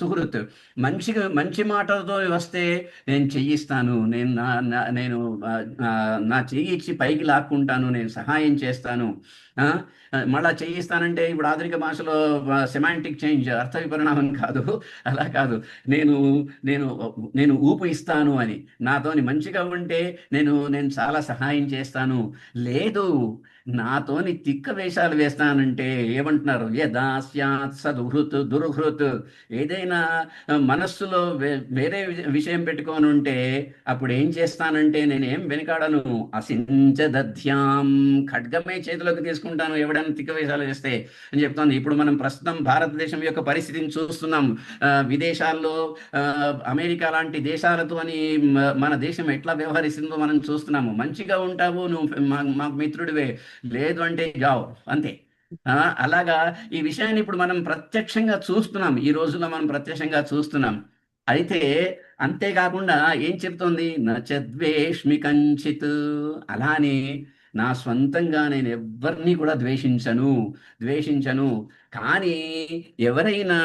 సుహృత్, మంచి మాటలతో వస్తే నేను చెయ్యిస్తాను, నా చెయ్యి ఇచ్చి పైకి లాక్కుంటాను, నేను సహాయం చేస్తాను. మళ్ళా చేయిస్తానంటే ఇప్పుడు ఆధునిక భాషలో సెమాంటిక్ చేంజ్, అర్థ విపరిణామం కాదు, అలా కాదు. నేను నేను నేను ఊపు ఇస్తాను అని, నాతోని మంచిగా ఉంటే నేను చాలా సహాయం చేస్తాను. లేదు, నాతోని తిక్క వేషాలు వేస్తానంటే ఏమంటున్నారు? యదా స్యాత్ దుర్హృత్. ఏదైనా మనస్సులో వేరే విషయం పెట్టుకొని ఉంటే అప్పుడు ఏం చేస్తానంటే నేనేం వెనకాడను. అసించ దధ్యాం, ఖడ్గమే చేతిలోకి తీసుకుంటాను ఎవడైనా తిక్క వేషాలు వేస్తే అని చెప్తాను. ఇప్పుడు మనం ప్రస్తుతం భారతదేశం యొక్క పరిస్థితిని చూస్తున్నాం. విదేశాల్లో అమెరికా లాంటి దేశాలతో అని మన దేశం ఎట్లా వ్యవహరిస్తుందో మనం చూస్తున్నాము. మంచిగా ఉంటావు, నువ్వు మాకు మిత్రుడివే, లేదు అంటే జావ్, అంతే. అలాగా ఈ విషయాన్ని ఇప్పుడు మనం ప్రత్యక్షంగా చూస్తున్నాం, ఈ రోజుల్లో మనం ప్రత్యక్షంగా చూస్తున్నాం. అయితే అంతేకాకుండా ఏం చెప్తోంది? నచద్వేష్మి కంచిత్. అలానే నా స్వంతంగా నేను ఎవరిని కూడా ద్వేషించను. కానీ ఎవరైనా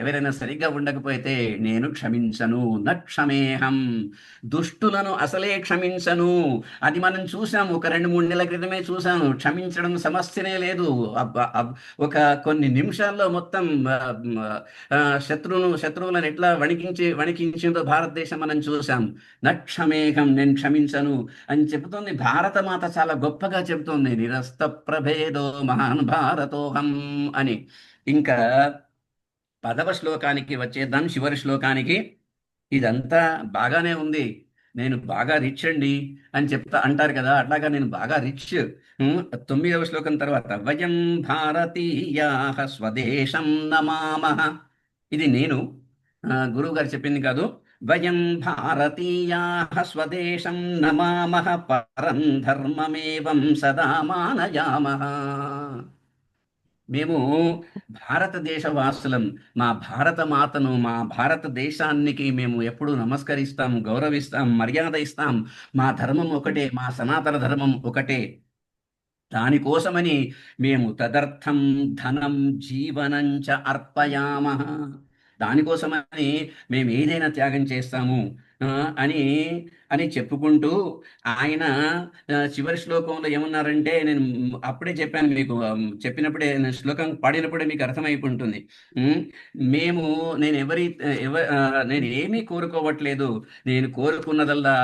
ఎవరైనా సరిగా ఉండకపోతే నేను క్షమించను. నక్షమేహం, దుష్టులను అసలే క్షమించను. అది మనం చూసాము, ఒక 2-3 నెలల క్రితమే చూసాము. క్షమించడం సమస్యనే లేదు. ఒక కొన్ని నిమిషాల్లో మొత్తం శత్రువులను ఎట్లా వణికించిందో భారతదేశం మనం చూసాం. నక్షమేహం, నేను క్షమించను అని చెబుతోంది భారత మాత. చాలా గొప్పగా చెబుతోంది, నిరస్త ప్రభేదో మహాన్ భారతోహం అని. ఇంకా 10వ శ్లోకానికి వచ్చేద్దాం, చివరి శ్లోకానికి. ఇదంతా బాగానే ఉంది, నేను బాగా రిచ్ అండి అని అంటారు కదా, అట్లాగా నేను బాగా రిచ్. 9వ శ్లోకం తర్వాత, వయం భారతీయాః స్వదేశం నమామః. ఇది నేను గురువు గారు చెప్పింది కాదు. వయం భారతీయాః స్వదేశం నమామః పరం ధర్మమేవం సదా మానయామః. మేము భారతదేశ వాసులం, మా భారత మాతను, మా భారతదేశానికి మేము ఎప్పుడు నమస్కరిస్తాం, గౌరవిస్తాం, మర్యాద ఇస్తాం. మా ధర్మం ఒకటే, మా సనాతన ధర్మం ఒకటే. దానికోసమని మేము తదర్థం ధనం జీవనంచ అర్పయామః. దానికోసమని మేము ఏదైనా త్యాగం చేస్తాము అని అని చెప్పుకుంటూ ఆయన చివరి శ్లోకంలో ఏమన్నారంటే, నేను అప్పుడే చెప్పాను మీకు, చెప్పినప్పుడే శ్లోకం పాడినప్పుడే మీకు అర్థమైపోతుంది. మేము నేను ఏమీ కోరుకోవట్లేదు, నేను కోరుకున్నదల్లా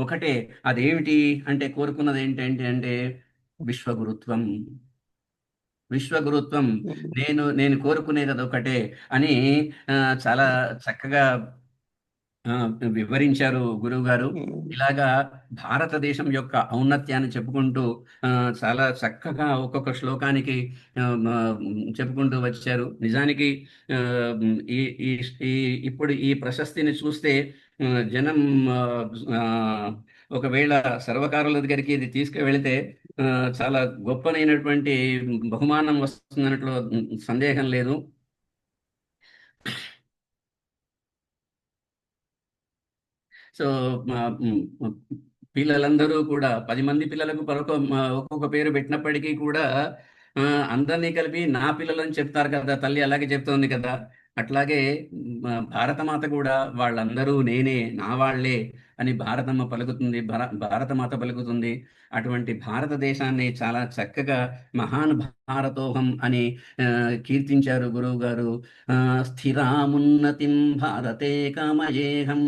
ఒకటే. అదేమిటి అంటే, కోరుకున్నది ఏంటంటే అంటే విశ్వగురుత్వం. నేను కోరుకునేది అదొకటే అని చాలా చక్కగా వివరించారు గురువు గారు. ఇలాగా భారతదేశం యొక్క ఔన్నత్యాన్ని చెప్పుకుంటూ చాలా చక్కగా ఒక్కొక్క శ్లోకానికి చెప్పుకుంటూ వచ్చారు. నిజానికి ఈ ఈ ఈ- ఇప్పుడు ఈ ప్రశస్తిని చూస్తే జనం ఒకవేళ సర్వకారుల దగ్గరికి ఇది తీసుకువెళితే చాలా గొప్పనైనటువంటి బహుమానం వస్తుందన్నట్లు సందేహం లేదు. సో పిల్లలందరూ కూడా 10 మంది పిల్లలకు ఒక్కొక్క పేరు పెట్టినప్పటికీ కూడా ఆ, అందరినీ కలిపి నా పిల్లలని చెప్తారు కదా, తల్లి అలాగే చెప్తోంది కదా. అట్లాగే భారతమాత కూడా వాళ్ళందరూ నేనే, నా వాళ్ళే అని భారతమ్మ పలుకుతుంది, భారతమాత పలుకుతుంది. అటువంటి భారతదేశాన్ని చాలా చక్కగా మహాన్ భారతోహం అని కీర్తించారు గురువు గారు. స్థిరామున్నతిం భారతే కామయేహం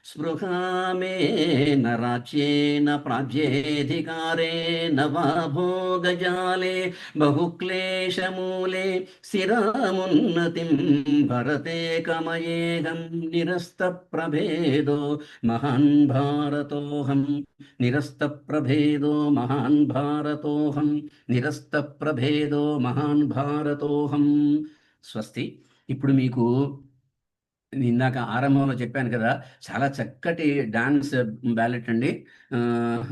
స్పృహామేన రాజ్యేన ప్రాజ్యేధికారేణ వా భోగజాలే బహుక్లేశమూలే స్థిరామున్నతిం భరతే కమయేహం నిరస్తప్రభేదో మహాన్ భారతోహం నిరస్తప్రభేదో మహాన్ భారతోహం నిరస్తప్రభేదో మహాన్ భారతోహం. స్వస్తి. ఇప్పుడు మీకు ఇందాక ఆరంభంలో చెప్పాను కదా, చాలా చక్కటి డాన్స్ బ్యాలెట్ అండి.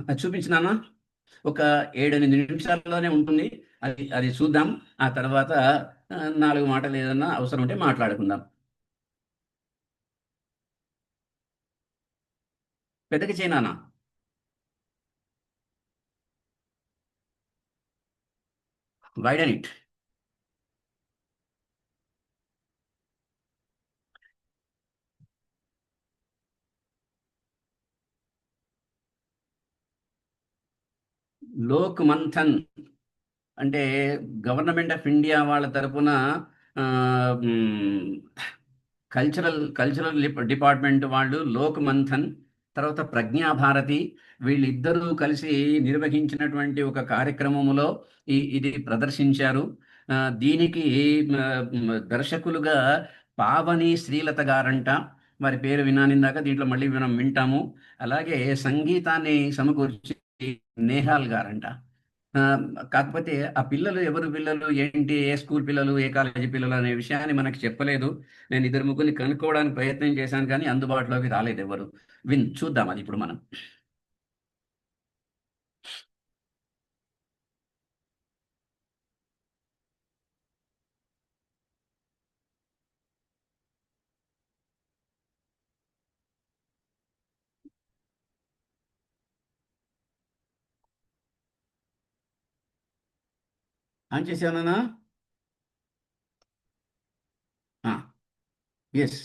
అది చూపించినానా? ఒక 7-8 నిమిషాల్లోనే ఉంటుంది. అది అది చూద్దాం. ఆ తర్వాత 4 మాటలు ఏదన్నా అవసరం ఉంటే మాట్లాడుకుందాం. పెద్దగా చేయనానా? Widen it. లోక్ మంథన్ అంటే గవర్నమెంట్ ఆఫ్ ఇండియా వాళ్ళ తరపున కల్చరల్ డిపార్ట్మెంట్ వాళ్ళు లోక్ మంథన్, తర్వాత ప్రజ్ఞాభారతి, వీళ్ళిద్దరూ కలిసి నిర్వహించినటువంటి ఒక కార్యక్రమములో ఇది ప్రదర్శించారు. దీనికి దర్శకులుగా పావని శ్రీలత గారంట. వారి పేరు వినానిందాక, దీంట్లో మళ్ళీ మనం వింటాము. అలాగే సంగీతాన్ని సమకూర్చి నేహాల్ గారంట. కాకపోతే ఆ పిల్లలు ఎవరు పిల్లలు ఏంటి, ఏ స్కూల్ పిల్లలు ఏ కాలేజీ పిల్లలు అనే విషయాన్ని మనకు చెప్పలేదు. నేను 2-3 కనుక్కోవడానికి ప్రయత్నం చేశాను, కానీ అందుబాటులోకి రాలేదు ఎవరు. చూద్దాం అది ఇప్పుడు మనం. ఆన్ చేసానా? ఎస్.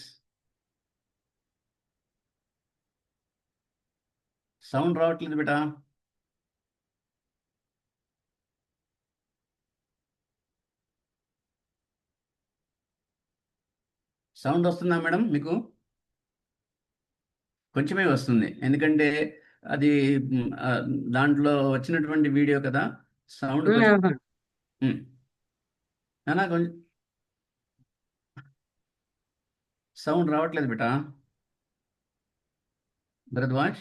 సౌండ్ రావట్లేదు బేటా. సౌండ్ వస్తుందా మేడం మీకు? కొంచెమే వస్తుంది, ఎందుకంటే అది దాంట్లో వచ్చినటువంటి వీడియో కదా. సౌండ్ కొంచెం కొంచెం సౌండ్ రావట్లేదు బేటా. భరద్వాజ్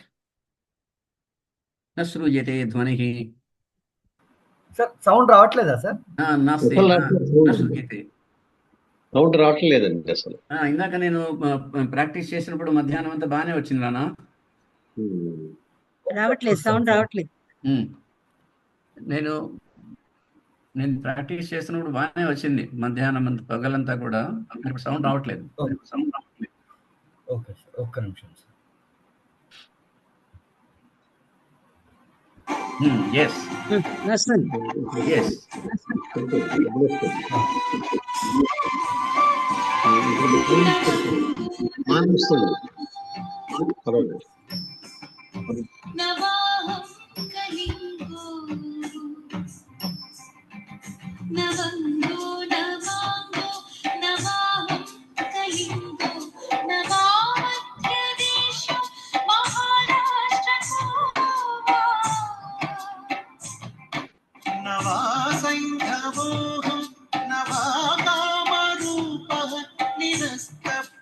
न श्रूयते ध्वनिः. సార్ సౌండ్ రావట్లేదా సార్? నాస్తి न श्रूयते. సౌండ్ రావట్లేదండి అసలు. ఇందాక నేను ప్రాక్టీస్ చేసినప్పుడు మధ్యాహ్నం అంతా బాగానే వచ్చింది రానా? రావట్లేదు, సౌండ్ రావట్లేదు. నేను ప్రాక్టీస్ చేసినప్పుడు బాగానే వచ్చింది మధ్యాహ్నం అంతా, పగలంతా కూడా. సౌండ్ రావట్లేదు. ఓకే సార్, ఒక్క నిమిషం సార్. Yes. వస్తుంది. Yes. नवासङ्घमोहं नवाकामरूपः निरस्तप्रभेदो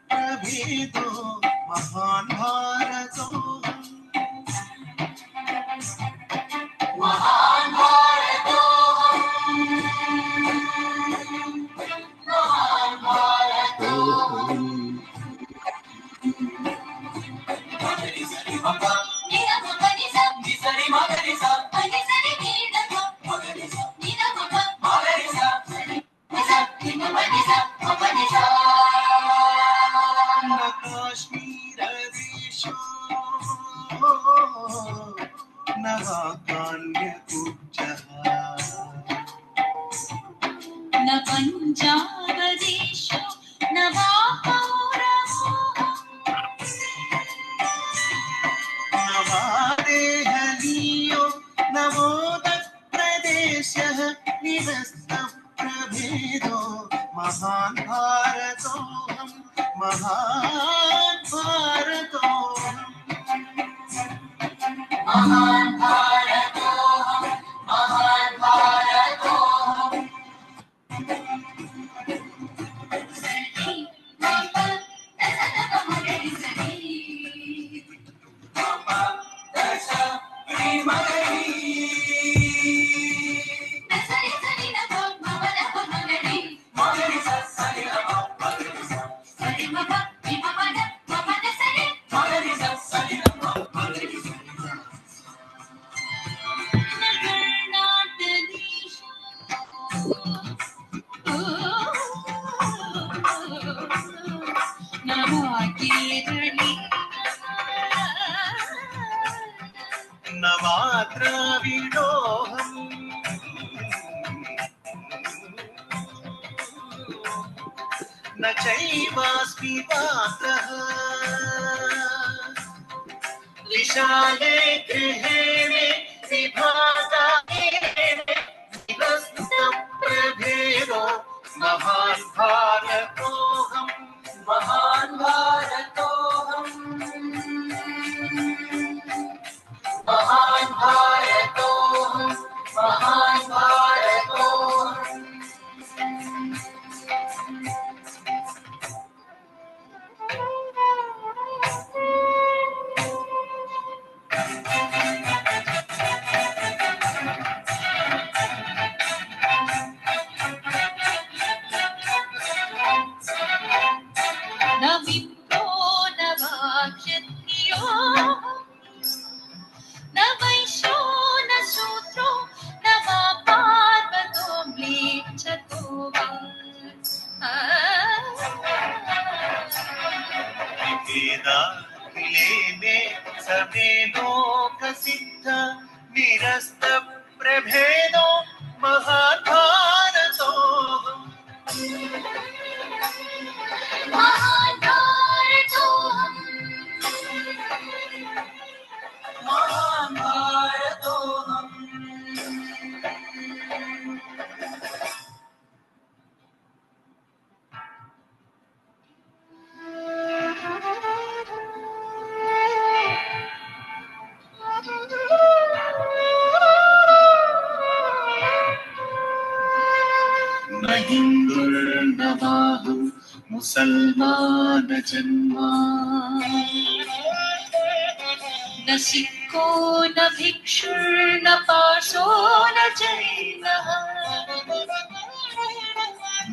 కాశ్మీర దేశో కాన్యకుబ్జః न पञ्जाबदेशो न वा पौरमोहः न वा देहलीयो न मोदप्रदेशः निरस्तः प्रभेदो महान् भारतोऽहं महान् भारतोऽहम् महान् भारतोऽहं महान् भारतोऽहम् न वा द्राविडोऽहम् न चैवास्मि पात्रः विशाले गृहे मे विभागाये प्रभेदो महान् भारतोऽहम् महान् भारतोऽहम् महान् भारतोऽहं महान् भारतोऽहम् न विप्रो न वा क्षत्रियो न वैश्यो न शूद्रो न वा पार्वतो म्लेच्छतो वा वेदाखिले मे समेलोकसिद्ध निरस्त प्रभेदो महान् भारतोऽहम् महान् भारतोऽहम् महान् भारतोऽहम् न हिन्दुर्नवाहं मुसल्मान जन्मा न सिक्खो न भिक्षुर्न पार्सो न जैनः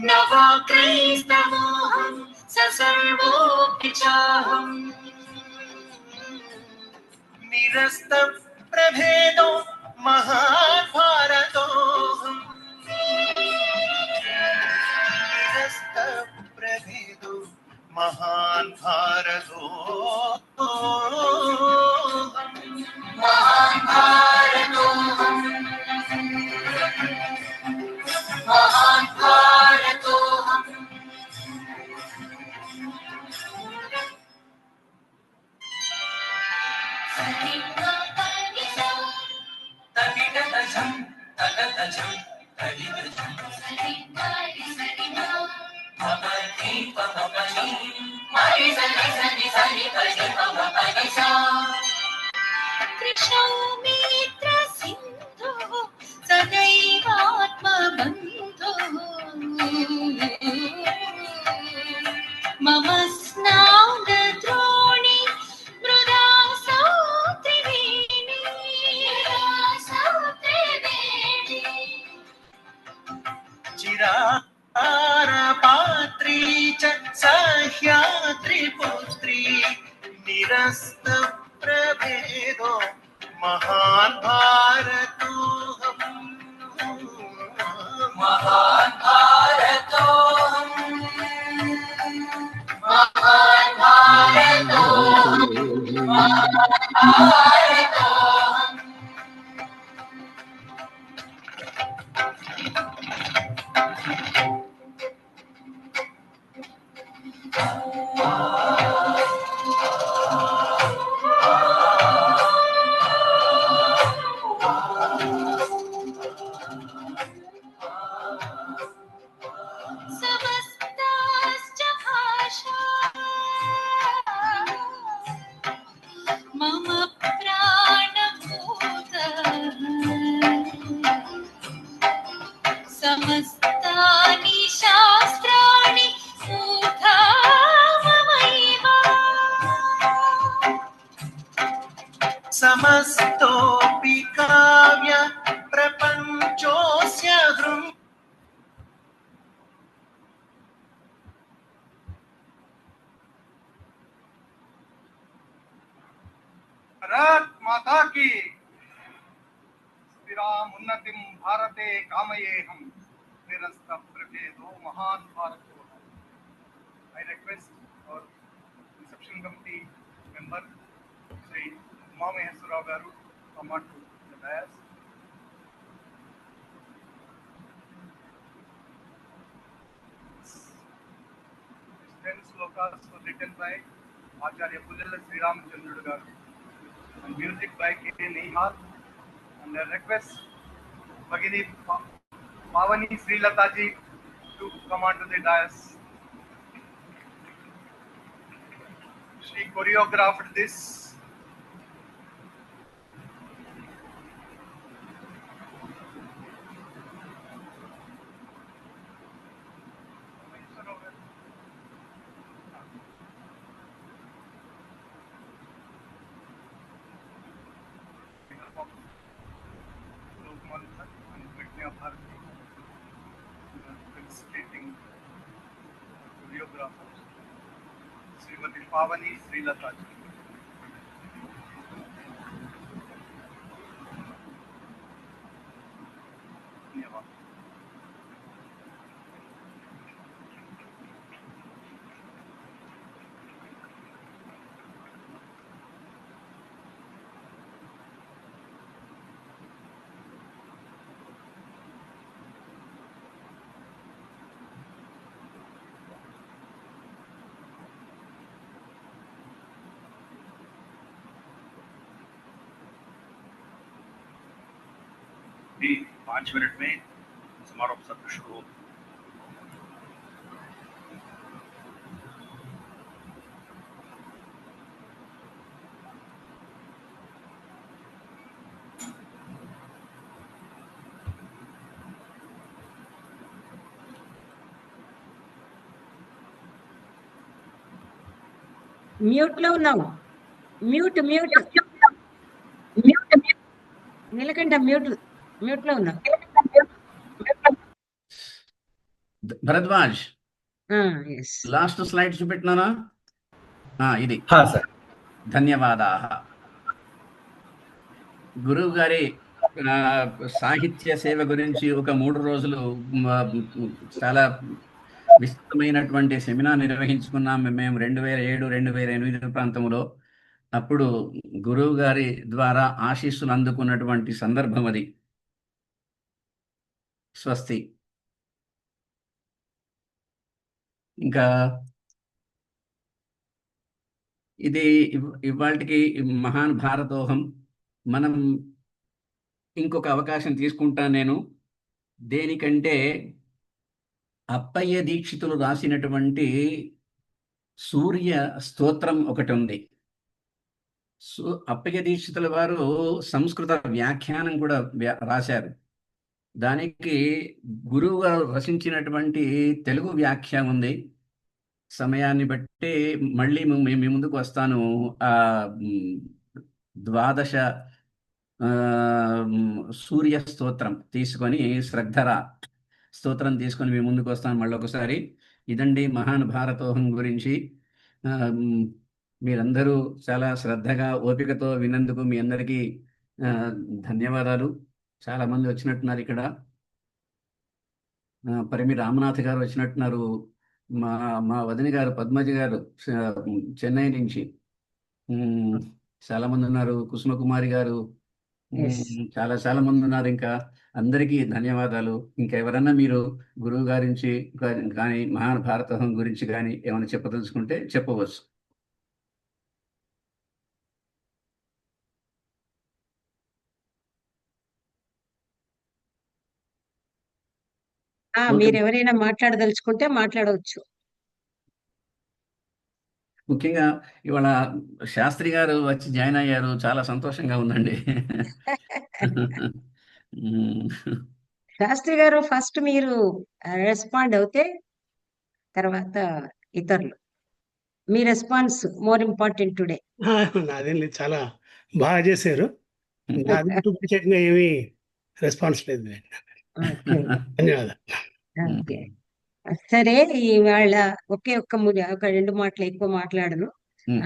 न वा क्रैस्तवोऽहं स सर्वोऽपि चाहम् निरस्त प्रभेदो महान् भारतोऽहम् निरस्त प्रभेदो महान् भारतोऽहम् महान् भारतोऽहम् महान् भारतोऽहम् कृष्णमित्र सिन्धु सदैवात्मबन्धु मम स्नानद्रोणी मृदा सौ त्रिवेणी चिरारपात्री च सह्यात्रिपुत्री निरस्त महान भारतो हम महान भारतो हम महान भारतो भारतो हम समस्ताश्च भाषा मम प्राणभूतः समस्तानि शास्त्राणि मूढा ममैव समस्तोऽपि काव्य प्रपञ्चोऽस्य हृम् भारत माता की स्थिराम उन्नतिम भारते कामयेहम निरस्त प्रभेदो महान भारतो I request our reception committee member Sri Uma Maheswara Garu to come on to the dais. These 10 slokas were written by Acharya Pullala Sri Ramachandra Garu and music by K. Nihal. And I request Bhagini Pavani Sri Lataji to come onto the dais. She choreographed this. Choreographers, Srimati Pavani Sri Lataji. धन्यवाद. भी 5 minute में समारोह सत्र शुरू होगा. Mute లో ఉన్నావు. Mute mute Neelakantha mute mute లో ఉన్నావు. భరద్వాజ్ ఎస్ లాస్ట్ స్లైడ్ చూపెట్టినానా? ఇది హా సార్. ధన్యవాదాः. గురువు గారి సాహిత్య సేవ గురించి ఒక 3 రోజులు చాలా విస్తృతమైనటువంటి సెమినార్ నిర్వహించుకున్నాం మేము 2007, 2008 ప్రాంతంలో. అప్పుడు గురువు గారి ద్వారా ఆశీస్సులు అందుకున్నటువంటి సందర్భం అది. స్వస్తి. ఇంకా ఇది ఇవాళకి మహాన్ భారతోహం. మనం ఇంకొక అవకాశం తీసుకుంటాను నేను. దేనికంటే అప్పయ్య దీక్షితులు రాసినటువంటి సూర్య స్తోత్రం ఒకటి ఉంది. అప్పయ్య దీక్షితుల వారు సంస్కృత వ్యాఖ్యానం కూడా రాశారు. దానికి గురువు గారు రచించినటువంటి తెలుగు వ్యాఖ్య ఉంది. సమయాన్ని బట్టి మళ్ళీ మీ ముందుకు వస్తాను. 12 సూర్య స్తోత్రం తీసుకొని, శ్రద్ధర స్తోత్రం తీసుకొని మీ ముందుకు వస్తాను మళ్ళీ ఒకసారి. ఇదండి మహాన్ భారతోహం గురించి. మీరందరూ చాలా శ్రద్ధగా ఓపికతో విన్నందుకు మీ అందరికీ ఆ, ధన్యవాదాలు. చాలా మంది వచ్చినట్టున్నారు ఇక్కడ. పరిమి రామనాథ్ గారు వచ్చినట్టున్నారు. మా మా వదిన గారు పద్మజ గారు చెన్నై నుంచి. చాలా మంది ఉన్నారు. కుసుమ కుమారి గారు. ఎస్. చాలా చాలా మంది ఉన్నారు. ఇంకా అందరికీ ధన్యవాదాలు. ఇంకా ఎవరన్నా మీరు గురువు గారించి కానీ మహాభారతం గురించి కానీ ఏమైనా చెప్పదలుచుకుంటే చెప్పవచ్చు. ఓకే. మీరు ఎవరైనా మాట్లాడదలుచుకుంటే మాట్లాడవచ్చు. ముఖ్యంగా ఇవాళ శాస్త్రి గారు వచ్చి జాయిన్ అయ్యారు. చాలా సంతోషంగా ఉందండి. శాస్త్రి గారు ఫస్ట్ మీరు రెస్పాండ్ అవుతే తర్వాత ఇతరులు. మీ రెస్పాన్స్ మోర్ ఇంపార్టెంట్ టుడే. నాదేం లేదు, చాలా బాగా చేశారు. నాది ప్రత్యేకంగా ఏమీ రెస్పాన్స్ లేదు. ధన్యవాదాలు. ఓకే, సరే. ఇవాళ ఒక 2 మాటలు ఎక్కువ మాట్లాడను.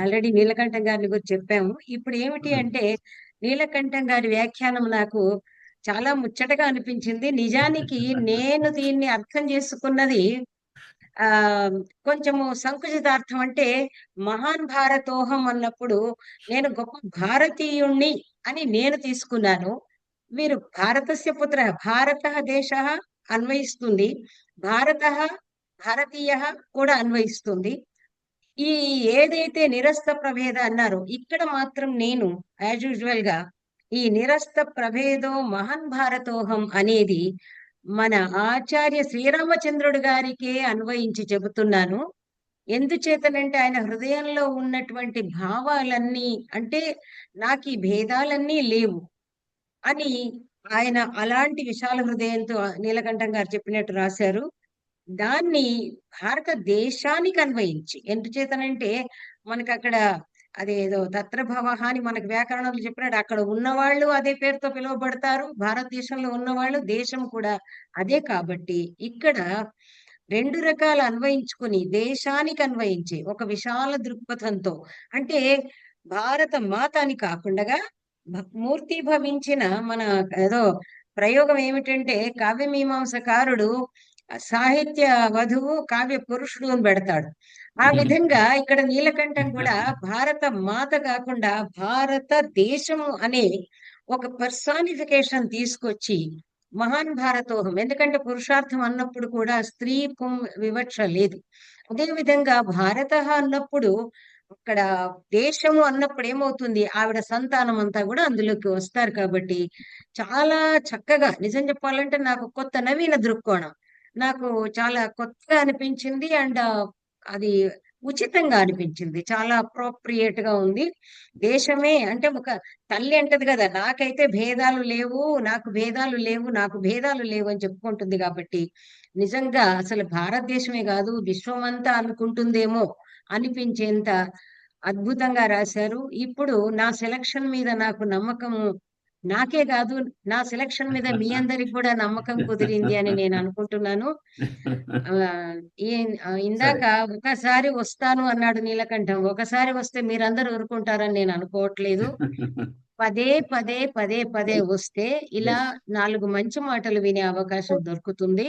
ఆల్రెడీ నీలకంఠం గారిని గురించి చెప్పాము. ఇప్పుడు ఏమిటి అంటే నీలకంఠం గారి వ్యాఖ్యానం నాకు చాలా ముచ్చటగా అనిపించింది. నిజానికి నేను దీన్ని అర్థం చేసుకున్నది ఆ కొంచెము సంకుచితార్థం. అంటే మహాన్ భారతోహం అన్నప్పుడు నేను గొప్ప భారతీయుణ్ణి అని నేను తీసుకున్నాను. వీరు భారతస్య పుత్ర, భారత దేశ అన్వయిస్తుంది, భారత భారతీయ కూడా అన్వయిస్తుంది. ఈ ఏదైతే నిరస్త ప్రభేద అన్నారో ఇక్కడ మాత్రం నేను యాజ్ యూజువల్ గా ఈ నిరస్త ప్రభేదో మహాన్ భారతోహం అనేది మన ఆచార్య శ్రీరామచంద్రుడు గారికే అన్వయించి చెబుతున్నాను. ఎందుచేతనంటే ఆయన హృదయంలో ఉన్నటువంటి భావాలన్నీ, అంటే నాకు ఈ భేదాలన్నీ లేవు అని ఆయన అలాంటి విశాల హృదయంతో నీలకంఠం గారు చెప్పినట్టు రాశారు. దాన్ని భారతదేశానికి అన్వయించి, ఎందుచేతనంటే మనకు అక్కడ అదేదో తత్రభవ అని మనకు వ్యాకరణంలో చెప్పినట్టు అక్కడ ఉన్నవాళ్ళు అదే పేరుతో పిలువబడతారు. భారతదేశంలో ఉన్నవాళ్ళు, దేశం కూడా అదే. కాబట్టి ఇక్కడ 2 రకాల అన్వయించుకుని దేశానికి అన్వయించి ఒక విశాల దృక్పథంతో, అంటే భారత మాత అని కాకుండా మూర్తి భవించిన మన ఏదో ప్రయోగం ఏమిటంటే కావ్యమీమాంసకారుడు సాహిత్య వధువు కావ్య పురుషుడు అని పెడతాడు. ఆ విధంగా ఇక్కడ నీలకంఠం కూడా భారత మాత కాకుండా భారతదేశము అనే ఒక పర్సానిఫికేషన్ తీసుకొచ్చి మహాన్ భారతోహం, ఎందుకంటే పురుషార్థం అన్నప్పుడు కూడా స్త్రీ పుం వివక్ష లేదు. అదే విధంగా భారత అన్నప్పుడు అక్కడ దేశము అన్నప్పుడు ఏమవుతుంది, ఆవిడ సంతానం అంతా కూడా అందులోకి వస్తారు. కాబట్టి చాలా చక్కగా, నిజం చెప్పాలంటే నాకు కొత్త నవీన దృక్కోణం, నాకు చాలా కొత్తగా అనిపించింది. అండ్ అది ఉచితంగా అనిపించింది. చాలా అప్రోప్రియేట్ గా ఉంది. దేశమే అంటే ఒక తల్లి అంటది కదా, నాకైతే భేదాలు లేవు, నాకు భేదాలు లేవు, నాకు భేదాలు లేవు అని చెప్పుకుంటుంది. కాబట్టి నిజంగా అసలు భారతదేశమే కాదు విశ్వమంతా అనుకుంటుందేమో అనిపించేంత అద్భుతంగా రాశారు. ఇప్పుడు నా సెలక్షన్ మీద నాకు నమ్మకము, నాకే కాదు నా సెలక్షన్ మీద మీ అందరికి కూడా నమ్మకం కుదిరింది అని నేను అనుకుంటున్నాను. ఇందాక ఒకసారి వస్తాను అన్నాడు నీలకంఠం. ఒకసారి వస్తే మీరందరూ ఊరుకుంటారని నేను అనుకోవట్లేదు. పదే పదే పదే పదే వస్తే ఇలా 4 మంచి మాటలు వినే అవకాశం దొరుకుతుంది.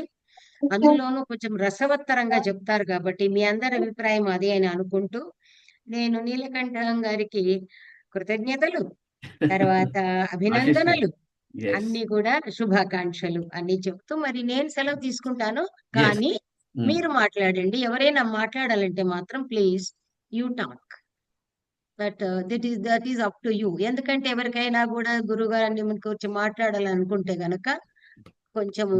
అందులోనూ కొంచెం రసవత్తరంగా చెప్తారు. కాబట్టి మీ అందరి అభిప్రాయం అదే అని అనుకుంటూ నేను నీలకంఠం గారికి కృతజ్ఞతలు, తర్వాత అభినందనలు, అన్ని కూడా శుభాకాంక్షలు అన్ని చెప్తూ మరి నేను సెలవు తీసుకుంటాను. కానీ మీరు మాట్లాడండి. ఎవరైనా మాట్లాడాలంటే మాత్రం please you talk. That is up to you. ఎందుకంటే ఎవరికైనా కూడా గురువు గారిని గురించి మాట్లాడాలనుకుంటే గనక కొంచెము